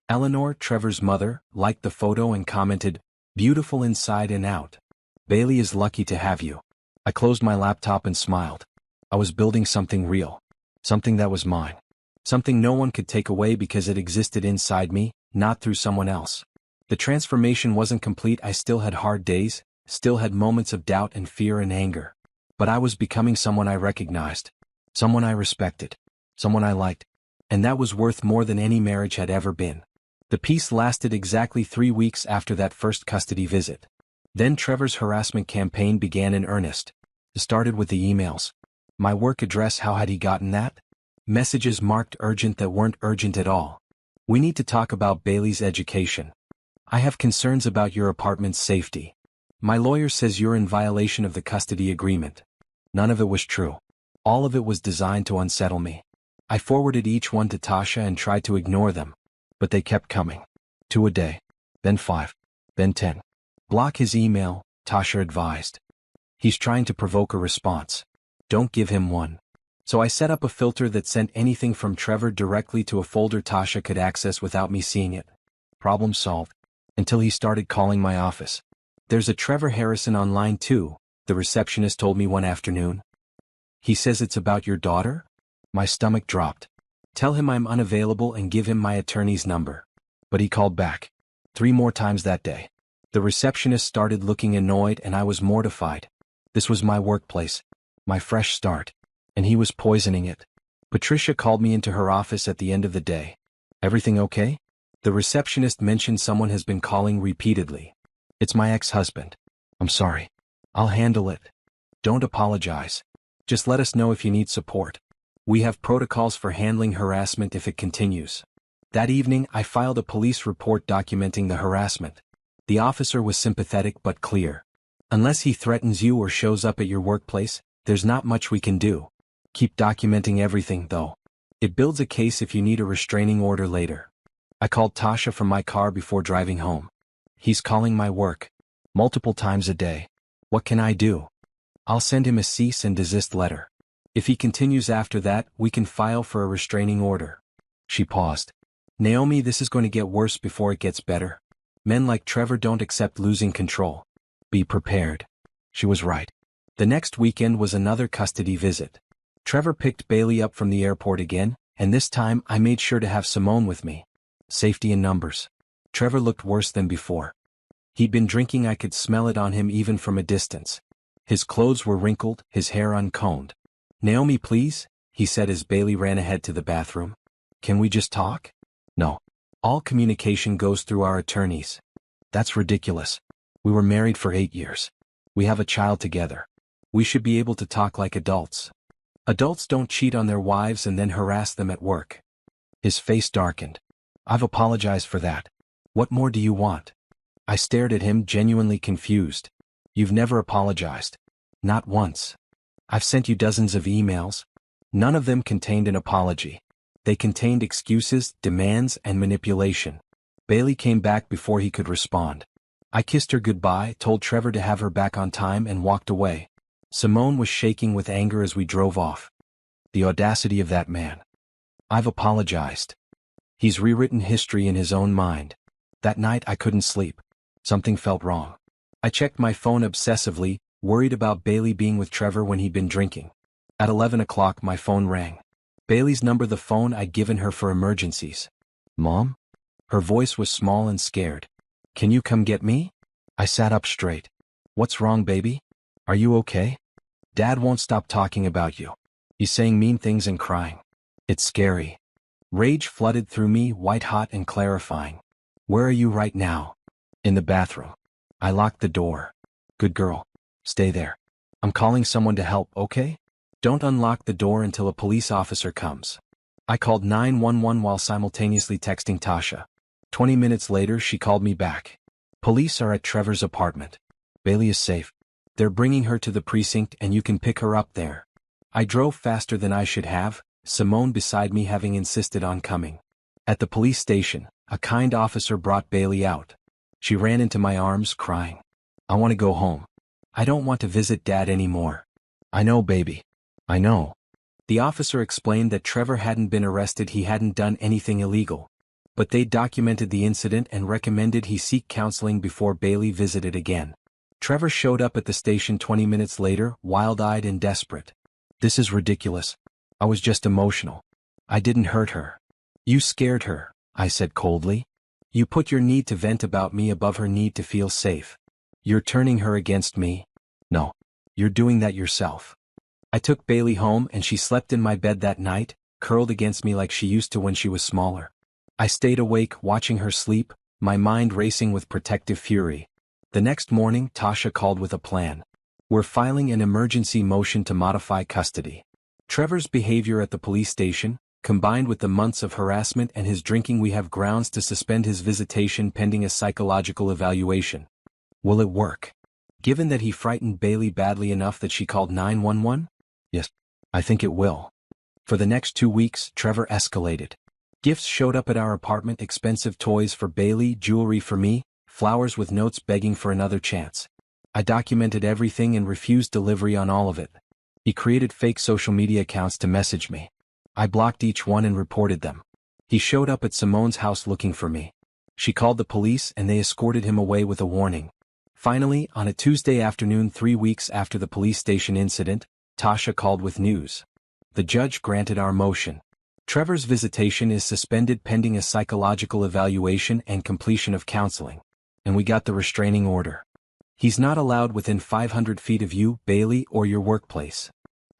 Eleanor, Trevor's mother, liked the photo and commented, "Beautiful inside and out. Bailey is lucky to have you." I closed my laptop and smiled. I was building something real. Something that was mine. Something no one could take away because it existed inside me, not through someone else. The transformation wasn't complete. I still had hard days, still had moments of doubt and fear and anger. But I was becoming someone I recognized. Someone I respected. Someone I liked. And that was worth more than any marriage had ever been. The peace lasted exactly 3 weeks after that first custody visit. Then Trevor's harassment campaign began in earnest. It started with the emails. My work address, how had he gotten that? Messages marked urgent that weren't urgent at all. "We need to talk about Bailey's education. I have concerns about your apartment's safety. My lawyer says you're in violation of the custody agreement." None of it was true. All of it was designed to unsettle me. I forwarded each one to Tasha and tried to ignore them. But they kept coming. 2 a day. Then 5. Then 10. "Block his email," Tasha advised. "He's trying to provoke a response. Don't give him one." So I set up a filter that sent anything from Trevor directly to a folder Tasha could access without me seeing it. Problem solved. Until he started calling my office. "There's a Trevor Harrison online too," the receptionist told me one afternoon. "He says it's about your daughter?" My stomach dropped. "Tell him I'm unavailable and give him my attorney's number." But he called back. 3 more times that day. The receptionist started looking annoyed and I was mortified. This was my workplace. My fresh start. And he was poisoning it. Patricia called me into her office at the end of the day. "Everything okay?" The receptionist mentioned someone has been calling repeatedly. "It's my ex-husband." "I'm sorry. I'll handle it." "Don't apologize. Just let us know if you need support. We have protocols for handling harassment if it continues." That evening, I filed a police report documenting the harassment. The officer was sympathetic but clear. "Unless he threatens you or shows up at your workplace, there's not much we can do. Keep documenting everything, though. It builds a case if you need a restraining order later." I called Tasha from my car before driving home. "He's calling my work. Multiple times a day. What can I do?" "I'll send him a cease and desist letter. If he continues after that, we can file for a restraining order." She paused. "Naomi, this is going to get worse before it gets better. Men like Trevor don't accept losing control. Be prepared." She was right. The next weekend was another custody visit. Trevor picked Bailey up from the airport again, and this time I made sure to have Simone with me. Safety in numbers. Trevor looked worse than before. He'd been drinking. I could smell it on him even from a distance. His clothes were wrinkled, his hair uncombed. "Naomi, please," he said as Bailey ran ahead to the bathroom. "Can we just talk?" "No. All communication goes through our attorneys." "That's ridiculous. We were married for 8 years. We have a child together. We should be able to talk like adults." "Adults don't cheat on their wives and then harass them at work." His face darkened. "I've apologized for that. What more do you want?" I stared at him, genuinely confused. "You've never apologized." "Not once. I've sent you dozens of emails. None of them contained an apology. They contained excuses, demands, and manipulation." Bailey came back before he could respond. I kissed her goodbye, told Trevor to have her back on time, and walked away. Simone was shaking with anger as we drove off. The audacity of that man. "I've apologized. He's rewritten history in his own mind." That night I couldn't sleep. Something felt wrong. I checked my phone obsessively, worried about Bailey being with Trevor when he'd been drinking. At 11 o'clock my phone rang. Bailey's number, the phone I'd given her for emergencies. "Mom?" Her voice was small and scared. "Can you come get me?" I sat up straight. "What's wrong, baby? Are you okay?" "Dad won't stop talking about you. He's saying mean things and crying. It's scary." Rage flooded through me, white-hot and clarifying. "Where are you right now?" "In the bathroom." I locked the door. "Good girl. Stay there. I'm calling someone to help, okay? Don't unlock the door until a police officer comes." I called 911 while simultaneously texting Tasha. 20 minutes later she called me back. Police are at Trevor's apartment. Bailey is safe. They're bringing her to the precinct and you can pick her up there. I drove faster than I should have, Simone beside me having insisted on coming. At the police station, a kind officer brought Bailey out. She ran into my arms crying. I want to go home. I don't want to visit Dad anymore. I know, baby. I know. The officer explained that Trevor hadn't been arrested, he hadn't done anything illegal. But they documented the incident and recommended he seek counseling before Bailey visited again. Trevor showed up at the station 20 minutes later, wild-eyed and desperate. This is ridiculous. I was just emotional. I didn't hurt her. You scared her, I said coldly. You put your need to vent about me above her need to feel safe. You're turning her against me. No. You're doing that yourself. I took Bailey home and she slept in my bed that night, curled against me like she used to when she was smaller. I stayed awake watching her sleep, my mind racing with protective fury. The next morning, Tasha called with a plan. We're filing an emergency motion to modify custody. Trevor's behavior at the police station, combined with the months of harassment and his drinking, we have grounds to suspend his visitation pending a psychological evaluation. Will it work? Given that he frightened Bailey badly enough that she called 911? Yes, I think it will. For the next 2 weeks, Trevor escalated. Gifts showed up at our apartment, expensive toys for Bailey, jewelry for me, flowers with notes begging for another chance. I documented everything and refused delivery on all of it. He created fake social media accounts to message me. I blocked each one and reported them. He showed up at Simone's house looking for me. She called the police and they escorted him away with a warning. Finally, on a Tuesday afternoon 3 weeks after the police station incident, Tasha called with news. The judge granted our motion. Trevor's visitation is suspended pending a psychological evaluation and completion of counseling. And we got the restraining order. He's not allowed within 500 feet of you, Bailey, or your workplace.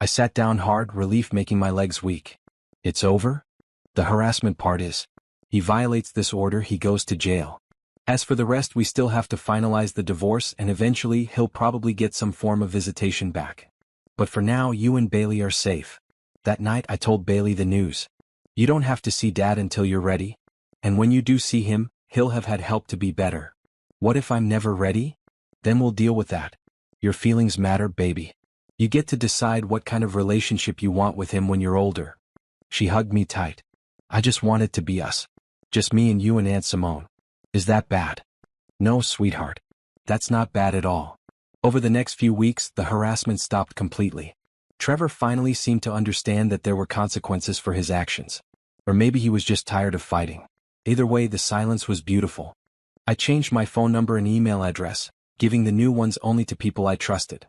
I sat down hard, relief making my legs weak. It's over? The harassment part is. He violates this order, he goes to jail. As for the rest, we still have to finalize the divorce and eventually he'll probably get some form of visitation back. But for now, you and Bailey are safe. That night I told Bailey the news. You don't have to see Dad until you're ready. And when you do see him, he'll have had help to be better. What if I'm never ready? Then we'll deal with that. Your feelings matter, baby. You get to decide what kind of relationship you want with him when you're older. She hugged me tight. I just want it to be us. Just me and you and Aunt Simone. Is that bad? No, sweetheart. That's not bad at all. Over the next few weeks, the harassment stopped completely. Trevor finally seemed to understand that there were consequences for his actions. Or maybe he was just tired of fighting. Either way, the silence was beautiful. I changed my phone number and email address, giving the new ones only to people I trusted.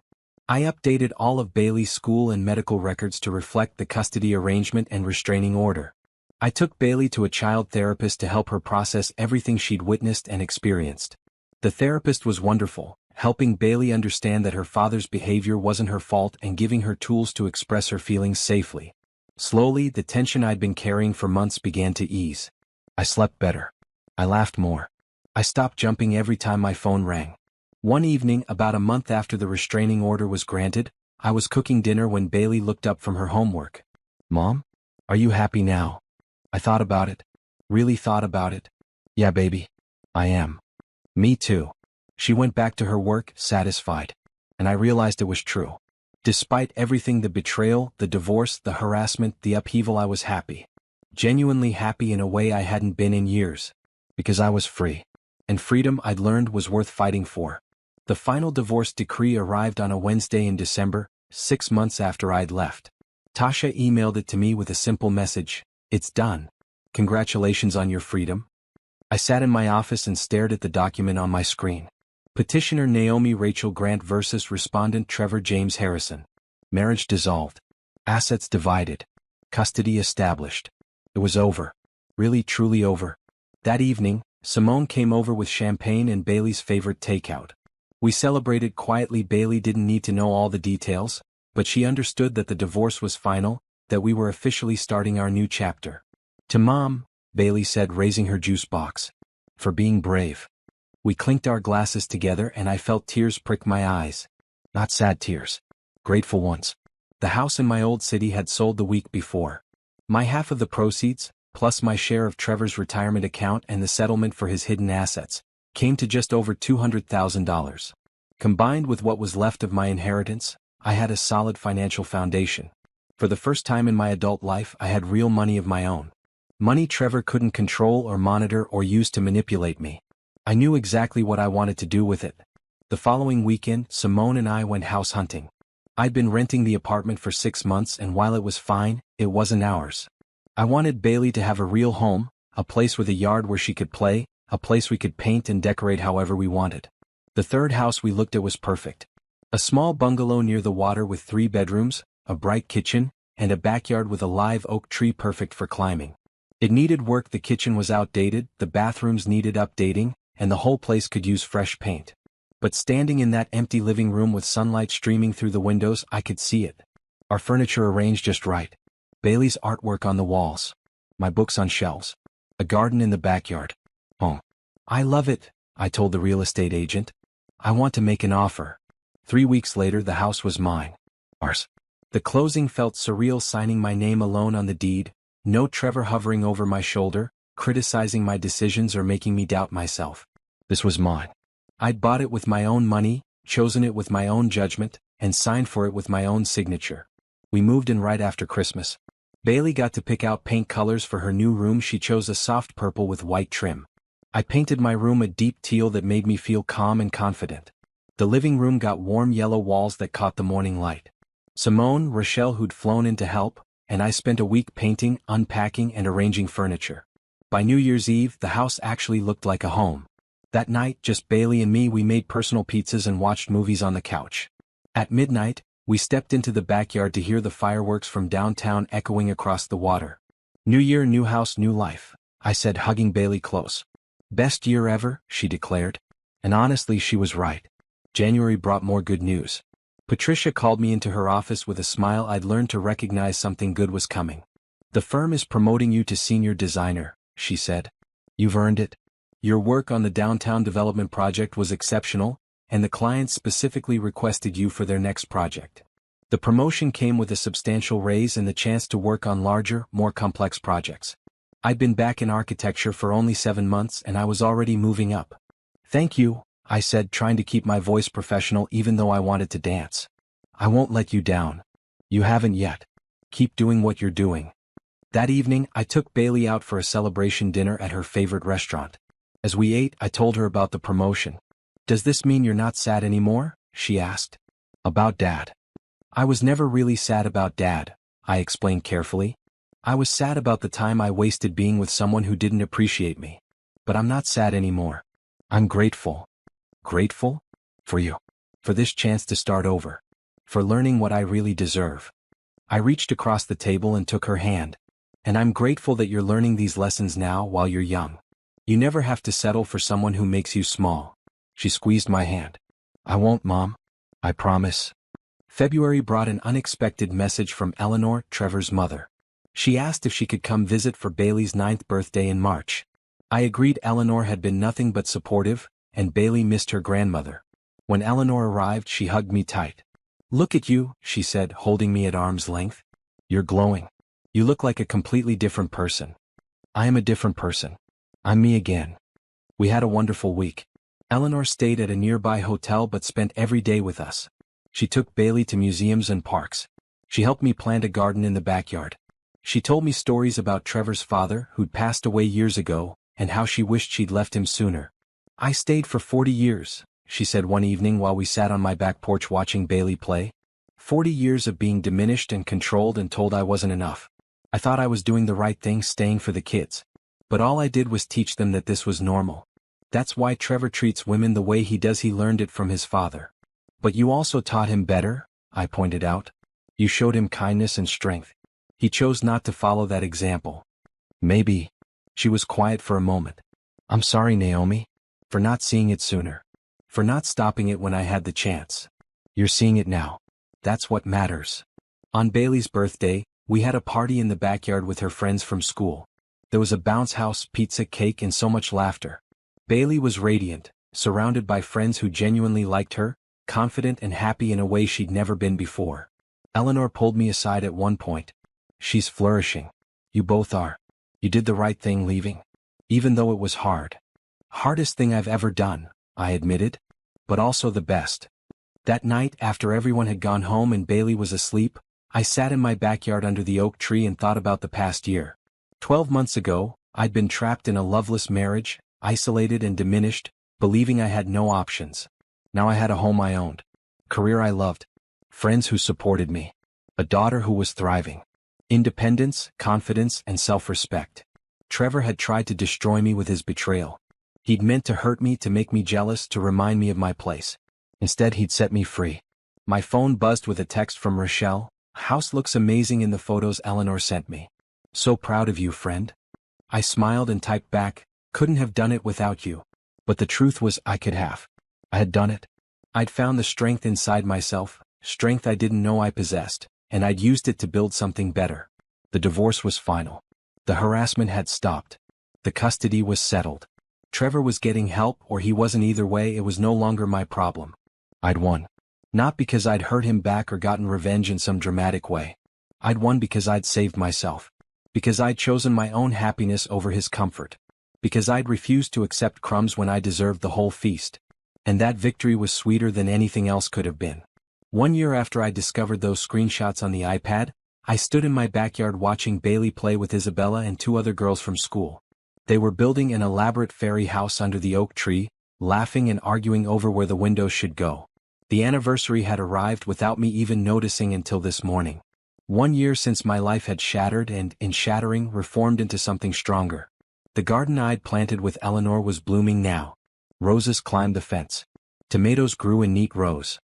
I updated all of Bailey's school and medical records to reflect the custody arrangement and restraining order. I took Bailey to a child therapist to help her process everything she'd witnessed and experienced. The therapist was wonderful, helping Bailey understand that her father's behavior wasn't her fault and giving her tools to express her feelings safely. Slowly, the tension I'd been carrying for months began to ease. I slept better. I laughed more. I stopped jumping every time my phone rang. One evening, about a month after the restraining order was granted, I was cooking dinner when Bailey looked up from her homework. Mom? Are you happy now? I thought about it. Really thought about it. Yeah, baby. I am. Me too. She went back to her work, satisfied. And I realized it was true. Despite everything, the betrayal, the divorce, the harassment, the upheaval, I was happy. Genuinely happy in a way I hadn't been in years. Because I was free. And freedom, I'd learned, was worth fighting for. The final divorce decree arrived on a Wednesday in December, 6 months after I'd left. Tasha emailed it to me with a simple message. It's done. Congratulations on your freedom. I sat in my office and stared at the document on my screen. Petitioner Naomi Rachel Grant versus Respondent Trevor James Harrison. Marriage dissolved. Assets divided. Custody established. It was over. Really, truly over. That evening, Simone came over with champagne and Bailey's favorite takeout. We celebrated quietly. Bailey didn't need to know all the details, but she understood that the divorce was final, that we were officially starting our new chapter. To Mom, Bailey said, raising her juice box. For being brave. We clinked our glasses together and I felt tears prick my eyes. Not sad tears. Grateful ones. The house in my old city had sold the week before. My half of the proceeds, plus my share of Trevor's retirement account and the settlement for his hidden assets, came to just over $200,000. Combined with what was left of my inheritance, I had a solid financial foundation. For the first time in my adult life, I had real money of my own. Money Trevor couldn't control or monitor or use to manipulate me. I knew exactly what I wanted to do with it. The following weekend, Simone and I went house hunting. I'd been renting the apartment for 6 months, and while it was fine, it wasn't ours. I wanted Bailey to have a real home, a place with a yard where she could play, a place we could paint and decorate however we wanted. The third house we looked at was perfect. A small bungalow near the water with 3 bedrooms, a bright kitchen, and a backyard with a live oak tree perfect for climbing. It needed work. The kitchen was outdated, the bathrooms needed updating, and the whole place could use fresh paint. But standing in that empty living room with sunlight streaming through the windows, I could see it. Our furniture arranged just right. Bailey's artwork on the walls. My books on shelves. A garden in the backyard. Oh, I love it, I told the real estate agent. I want to make an offer. 3 weeks later, the house was mine. Ours. The closing felt surreal, signing my name alone on the deed, no Trevor hovering over my shoulder, criticizing my decisions or making me doubt myself. This was mine. I'd bought it with my own money, chosen it with my own judgment, and signed for it with my own signature. We moved in right after Christmas. Bailey got to pick out paint colors for her new room. She chose a soft purple with white trim. I painted my room a deep teal that made me feel calm and confident. The living room got warm yellow walls that caught the morning light. Simone, Rochelle, who'd flown in to help, and I spent a week painting, unpacking, and arranging furniture. By New Year's Eve, the house actually looked like a home. That night, just Bailey and me, we made personal pizzas and watched movies on the couch. At midnight, we stepped into the backyard to hear the fireworks from downtown echoing across the water. New year, new house, new life, I said, hugging Bailey close. Best year ever, she declared. And honestly, she was right. January brought more good news. Patricia called me into her office with a smile. I'd learned to recognize something good was coming. The firm is promoting you to senior designer, she said. You've earned it. Your work on the downtown development project was exceptional, and the client specifically requested you for their next project. The promotion came with a substantial raise and the chance to work on larger, more complex projects. I'd been back in architecture for only 7 months and I was already moving up. Thank you, I said, trying to keep my voice professional even though I wanted to dance. I won't let you down. You haven't yet. Keep doing what you're doing. That evening, I took Bailey out for a celebration dinner at her favorite restaurant. As we ate, I told her about the promotion. Does this mean you're not sad anymore? She asked. About Dad. I was never really sad about Dad, I explained carefully. I was sad about the time I wasted being with someone who didn't appreciate me. But I'm not sad anymore. I'm grateful. Grateful? For you. For this chance to start over. For learning what I really deserve. I reached across the table and took her hand. And I'm grateful that you're learning these lessons now while you're young. You never have to settle for someone who makes you small. She squeezed my hand. I won't, Mom. I promise. February brought an unexpected message from Eleanor, Trevor's mother. She asked if she could come visit for Bailey's 9th birthday in March. I agreed. Eleanor had been nothing but supportive, and Bailey missed her grandmother. When Eleanor arrived, she hugged me tight. Look at you, she said, holding me at arm's length. You're glowing. You look like a completely different person. I am a different person. I'm me again. We had a wonderful week. Eleanor stayed at a nearby hotel but spent every day with us. She took Bailey to museums and parks. She helped me plant a garden in the backyard. She told me stories about Trevor's father, who'd passed away years ago, and how she wished she'd left him sooner. I stayed for 40 years, she said one evening while we sat on my back porch watching Bailey play. 40 years of being diminished and controlled and told I wasn't enough. I thought I was doing the right thing, staying for the kids. But all I did was teach them that this was normal. That's why Trevor treats women the way he does. He learned it from his father. But you also taught him better, I pointed out. You showed him kindness and strength. He chose not to follow that example. Maybe. She was quiet for a moment. I'm sorry, Naomi. For not seeing it sooner. For not stopping it when I had the chance. You're seeing it now. That's what matters. On Bailey's birthday, we had a party in the backyard with her friends from school. There was a bounce house, pizza, cake, and so much laughter. Bailey was radiant, surrounded by friends who genuinely liked her, confident and happy in a way she'd never been before. Eleanor pulled me aside at one point. She's flourishing. You both are. You did the right thing leaving. Even though it was hard. Hardest thing I've ever done, I admitted. But also the best. That night, after everyone had gone home and Bailey was asleep, I sat in my backyard under the oak tree and thought about the past year. 12 months ago, I'd been trapped in a loveless marriage, isolated and diminished, believing I had no options. Now I had a home I owned. Career I loved. Friends who supported me. A daughter who was thriving. Independence, confidence, and self-respect. Trevor had tried to destroy me with his betrayal. He'd meant to hurt me, to make me jealous, to remind me of my place. Instead, he'd set me free. My phone buzzed with a text from Rochelle. House looks amazing in the photos Eleanor sent me. So proud of you, friend. I smiled and typed back, couldn't have done it without you. But the truth was I could have. I had done it. I'd found the strength inside myself, strength I didn't know I possessed, and I'd used it to build something better. The divorce was final. The harassment had stopped. The custody was settled. Trevor was getting help, or he wasn't. Either way, it was no longer my problem. I'd won. Not because I'd hurt him back or gotten revenge in some dramatic way. I'd won because I'd saved myself. Because I'd chosen my own happiness over his comfort. Because I'd refused to accept crumbs when I deserved the whole feast. And that victory was sweeter than anything else could have been. 1 year after I discovered those screenshots on the iPad, I stood in my backyard watching Bailey play with Isabella and 2 other girls from school. They were building an elaborate fairy house under the oak tree, laughing and arguing over where the windows should go. The anniversary had arrived without me even noticing until this morning. 1 year since my life had shattered and, in shattering, reformed into something stronger. The garden I'd planted with Eleanor was blooming now. Roses climbed the fence. Tomatoes grew in neat rows.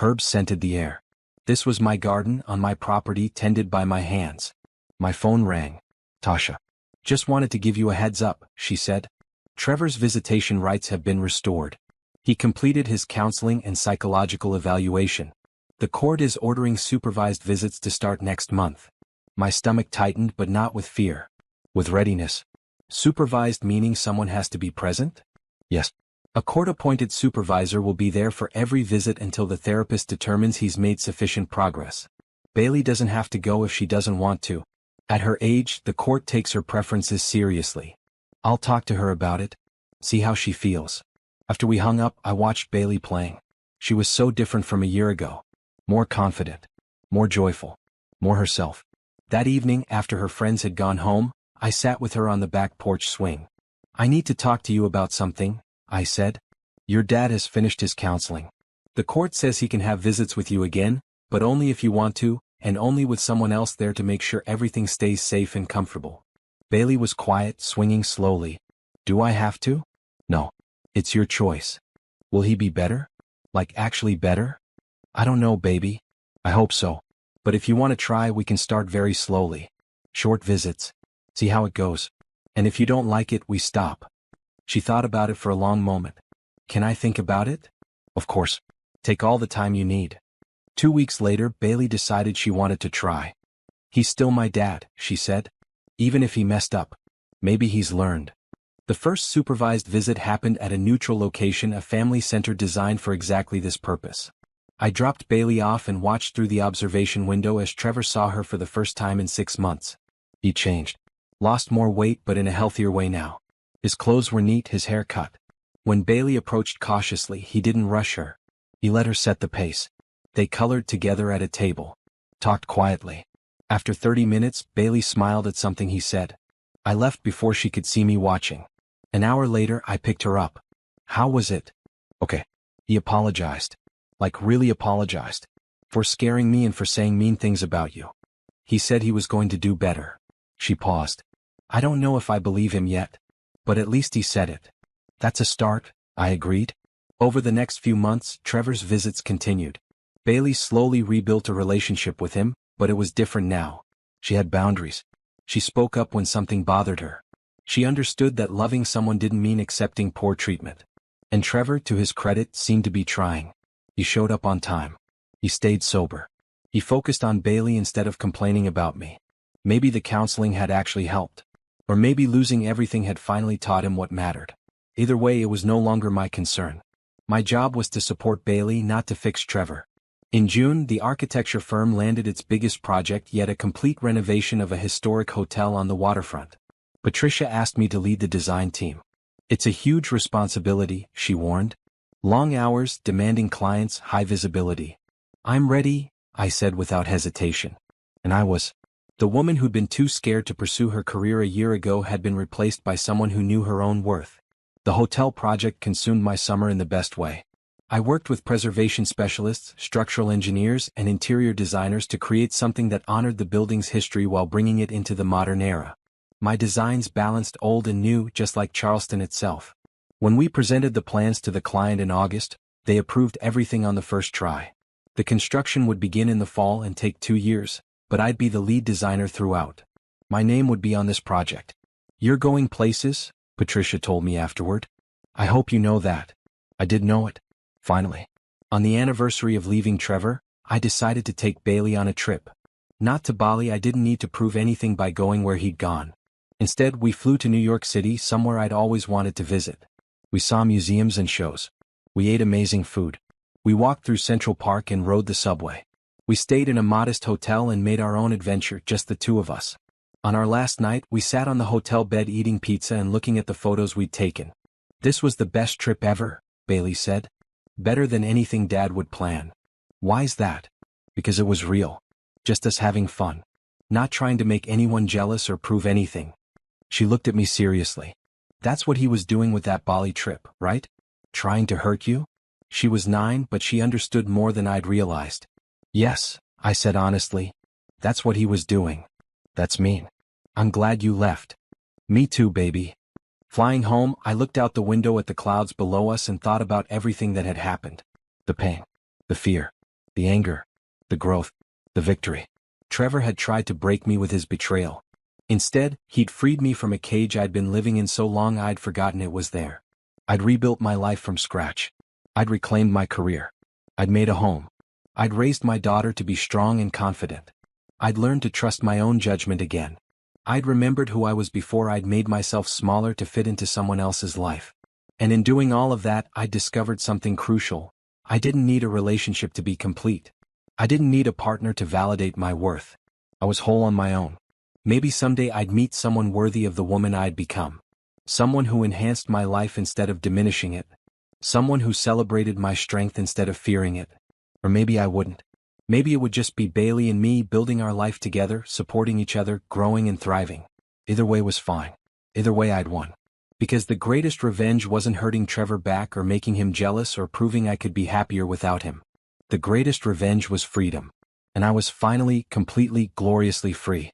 Herbs scented the air. This was my garden, on my property, tended by my hands. My phone rang. Tasha. Just wanted to give you a heads up, she said. Trevor's visitation rights have been restored. He completed his counseling and psychological evaluation. The court is ordering supervised visits to start next month. My stomach tightened, but not with fear. With readiness. Supervised meaning someone has to be present? Yes. A court-appointed supervisor will be there for every visit until the therapist determines he's made sufficient progress. Bailey doesn't have to go if she doesn't want to. At her age, the court takes her preferences seriously. I'll talk to her about it. See how she feels. After we hung up, I watched Bailey playing. She was so different from a year ago. More confident. More joyful. More herself. That evening, after her friends had gone home, I sat with her on the back porch swing. I need to talk to you about something, I said. Your dad has finished his counseling. The court says he can have visits with you again, but only if you want to, and only with someone else there to make sure everything stays safe and comfortable. Bailey was quiet, swinging slowly. Do I have to? No. It's your choice. Will he be better? Like actually better? I don't know, baby. I hope so. But if you want to try, we can start very slowly. Short visits. See how it goes. And if you don't like it, we stop. She thought about it for a long moment. Can I think about it? Of course. Take all the time you need. 2 weeks later, Bailey decided she wanted to try. He's still my dad, she said. Even if he messed up. Maybe he's learned. The first supervised visit happened at a neutral location, a family center designed for exactly this purpose. I dropped Bailey off and watched through the observation window as Trevor saw her for the first time in 6 months. He changed. Lost more weight, but in a healthier way now. His clothes were neat, his hair cut. When Bailey approached cautiously, he didn't rush her. He let her set the pace. They colored together at a table. Talked quietly. After 30 minutes, Bailey smiled at something he said. I left before she could see me watching. An hour later, I picked her up. How was it? Okay. He apologized. Like really apologized. For scaring me and for saying mean things about you. He said he was going to do better. She paused. I don't know if I believe him yet. But at least he said it. That's a start, I agreed. Over the next few months, Trevor's visits continued. Bailey slowly rebuilt a relationship with him, but it was different now. She had boundaries. She spoke up when something bothered her. She understood that loving someone didn't mean accepting poor treatment. And Trevor, to his credit, seemed to be trying. He showed up on time. He stayed sober. He focused on Bailey instead of complaining about me. Maybe the counseling had actually helped. Or maybe losing everything had finally taught him what mattered. Either way, it was no longer my concern. My job was to support Bailey, not to fix Trevor. In June, the architecture firm landed its biggest project yet, a complete renovation of a historic hotel on the waterfront. Patricia asked me to lead the design team. It's a huge responsibility, she warned. Long hours, demanding clients, high visibility. I'm ready, I said without hesitation. And I was. The woman who'd been too scared to pursue her career a year ago had been replaced by someone who knew her own worth. The hotel project consumed my summer in the best way. I worked with preservation specialists, structural engineers, and interior designers to create something that honored the building's history while bringing it into the modern era. My designs balanced old and new, just like Charleston itself. When we presented the plans to the client in August, they approved everything on the first try. The construction would begin in the fall and take 2 years, but I'd be the lead designer throughout. My name would be on this project. You're going places, Patricia told me afterward. I hope you know that. I did know it. Finally. On the anniversary of leaving Trevor, I decided to take Bailey on a trip. Not to Bali. I didn't need to prove anything by going where he'd gone. Instead, we flew to New York City, somewhere I'd always wanted to visit. We saw museums and shows. We ate amazing food. We walked through Central Park and rode the subway. We stayed in a modest hotel and made our own adventure, just the two of us. On our last night, we sat on the hotel bed eating pizza and looking at the photos we'd taken. This was the best trip ever, Bailey said. Better than anything Dad would plan. Why's that? Because it was real. Just us having fun. Not trying to make anyone jealous or prove anything. She looked at me seriously. That's what he was doing with that Bali trip, right? Trying to hurt you? She was 9, but she understood more than I'd realized. Yes, I said honestly. That's what he was doing. That's mean. I'm glad you left. Me too, baby. Flying home, I looked out the window at the clouds below us and thought about everything that had happened. The pain. The fear. The anger. The growth. The victory. Trevor had tried to break me with his betrayal. Instead, he'd freed me from a cage I'd been living in so long I'd forgotten it was there. I'd rebuilt my life from scratch. I'd reclaimed my career. I'd made a home. I'd raised my daughter to be strong and confident. I'd learned to trust my own judgment again. I'd remembered who I was before I'd made myself smaller to fit into someone else's life. And in doing all of that, I discovered something crucial. I didn't need a relationship to be complete. I didn't need a partner to validate my worth. I was whole on my own. Maybe someday I'd meet someone worthy of the woman I'd become. Someone who enhanced my life instead of diminishing it. Someone who celebrated my strength instead of fearing it. Or maybe I wouldn't. Maybe it would just be Bailey and me building our life together, supporting each other, growing and thriving. Either way was fine. Either way I'd won. Because the greatest revenge wasn't hurting Trevor back or making him jealous or proving I could be happier without him. The greatest revenge was freedom. And I was finally, completely, gloriously free.